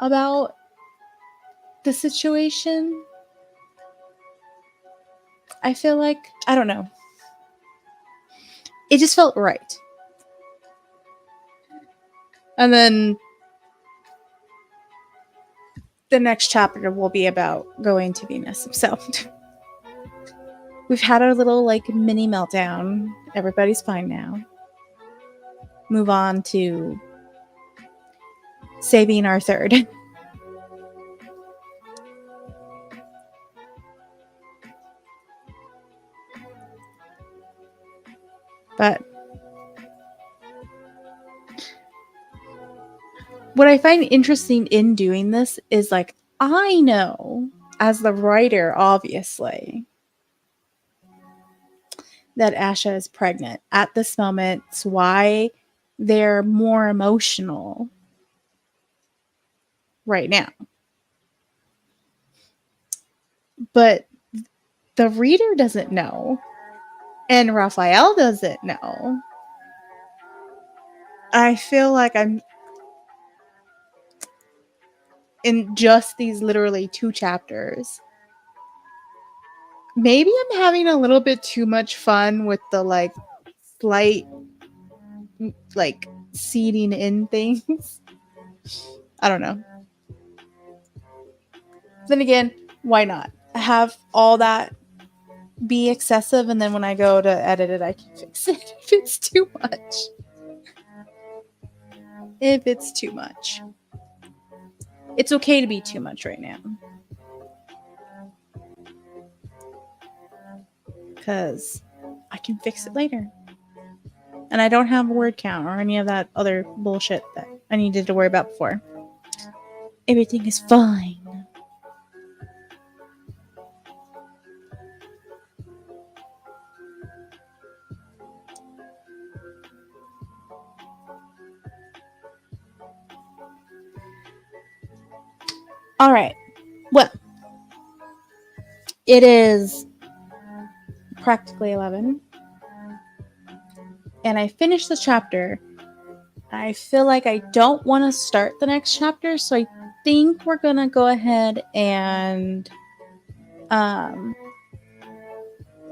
about the situation. I feel like, I don't know. It just felt right. And then the next chapter will be about going to Venus. So we've had our little like mini meltdown. Everybody's fine now. Move on to saving our third. But what I find interesting in doing this is like, I know as the writer, obviously, that Asha is pregnant at this moment. It's why they're more emotional right now. But the reader doesn't know, and Raphael doesn't know. I feel like I'm in just these literally 2 chapters. Maybe I'm having a little bit too much fun with the like slight like seeding in things. I don't know. Then again, why not? Have all that be excessive, and then when I go to edit it, I can fix it if it's too much. If it's too much. It's okay to be too much right now. because I can fix it later. And I don't have a word count or any of that other bullshit that I needed to worry about before. Everything is fine. All right. Well, it is practically 11. And I finished the chapter. I feel like I don't want to start the next chapter, so I think we're going to go ahead and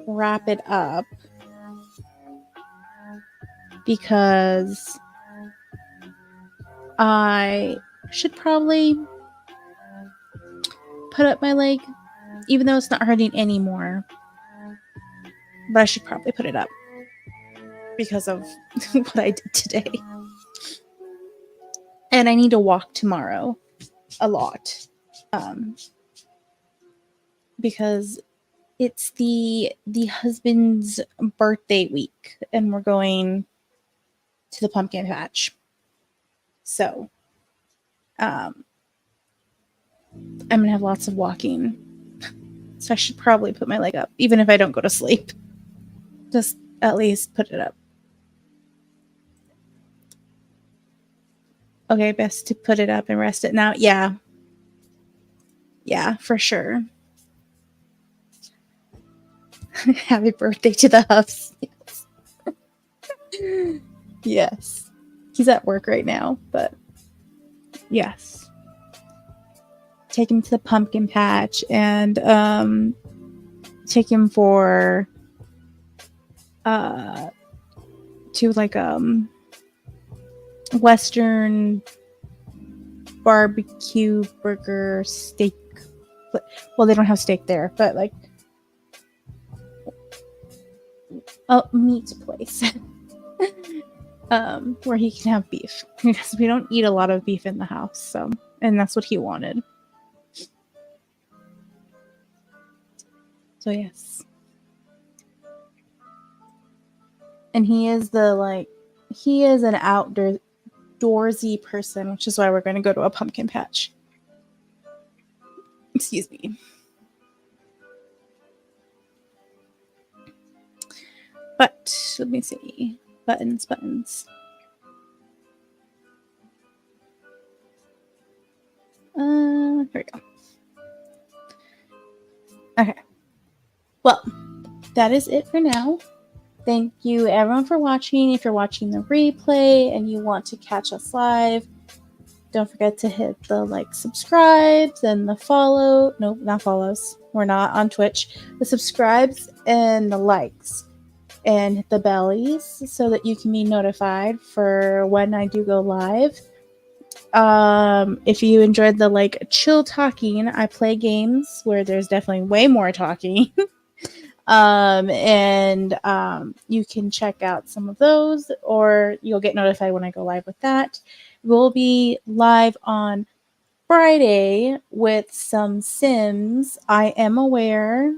wrap it up, because I should probably put up my leg, even though it's not hurting anymore. But I should probably put it up because of what I did today. And I need to walk tomorrow a lot. Because it's the husband's birthday week and we're going to the pumpkin patch. So I'm gonna have lots of walking. So I should probably put my leg up, even if I don't go to sleep. Just at least put it up. Okay, best to put it up and rest it now. Yeah. Yeah, for sure. Happy birthday to the Huffs. Yes. Yes. He's at work right now, but yes. Take him to the pumpkin patch and take him for to like Western barbecue burger steak. Well, they don't have steak there, but like a meat place. Where he can have beef, because we don't eat a lot of beef in the house, so, and that's what he wanted. So yes. And he is an outdoorsy person, which is why we're going to go to a pumpkin patch. Excuse me. But let me see. Buttons. Here we go. Okay. Well, that is it for now. Thank you everyone for watching. If you're watching the replay and you want to catch us live, don't forget to hit the like, subscribes, and the follow. Nope, not follows. We're not on Twitch. The subscribes and the likes, and hit the bellies so that you can be notified for when I do go live. If you enjoyed the like chill talking, I play games where there's definitely way more talking. You can check out some of those, or you'll get notified when I go live with that. We'll be live on Friday with some Sims. I am aware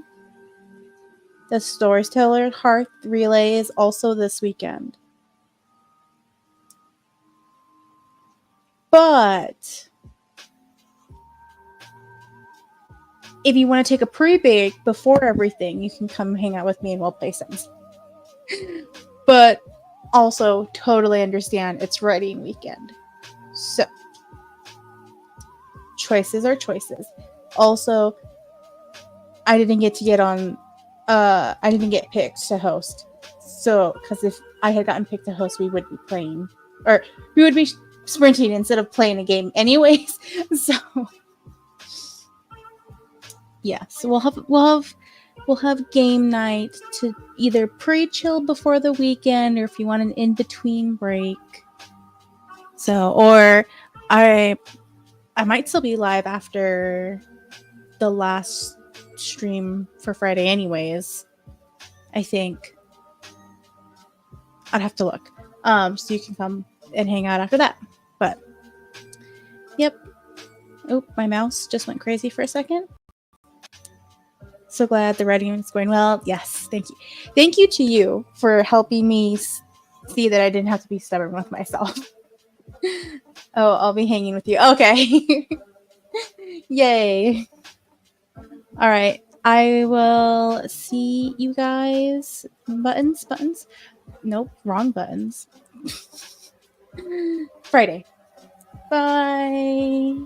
the Storyteller Hearth Relay is also this weekend. But if you want to take a pre-bake before everything, you can come hang out with me and we'll play Sims. But also totally understand it's writing weekend. So choices are choices. Also, I didn't get picked to host. So, because if I had gotten picked to host, we would be playing, or we would be sprinting instead of playing a game anyways. So yeah, so we'll have game night to either pre-chill before the weekend, or if you want an in-between break. So, or I might still be live after the last stream for Friday anyways. I think I'd have to look. So you can come and hang out after that. But yep. Oh, my mouse just went crazy for a second. So glad the writing is going well. Yes, thank you. Thank you to you for helping me see that I didn't have to be stubborn with myself. Oh, I'll be hanging with you. Okay. Yay. All right. I will see you guys. Buttons. Nope, wrong buttons. Friday. Bye.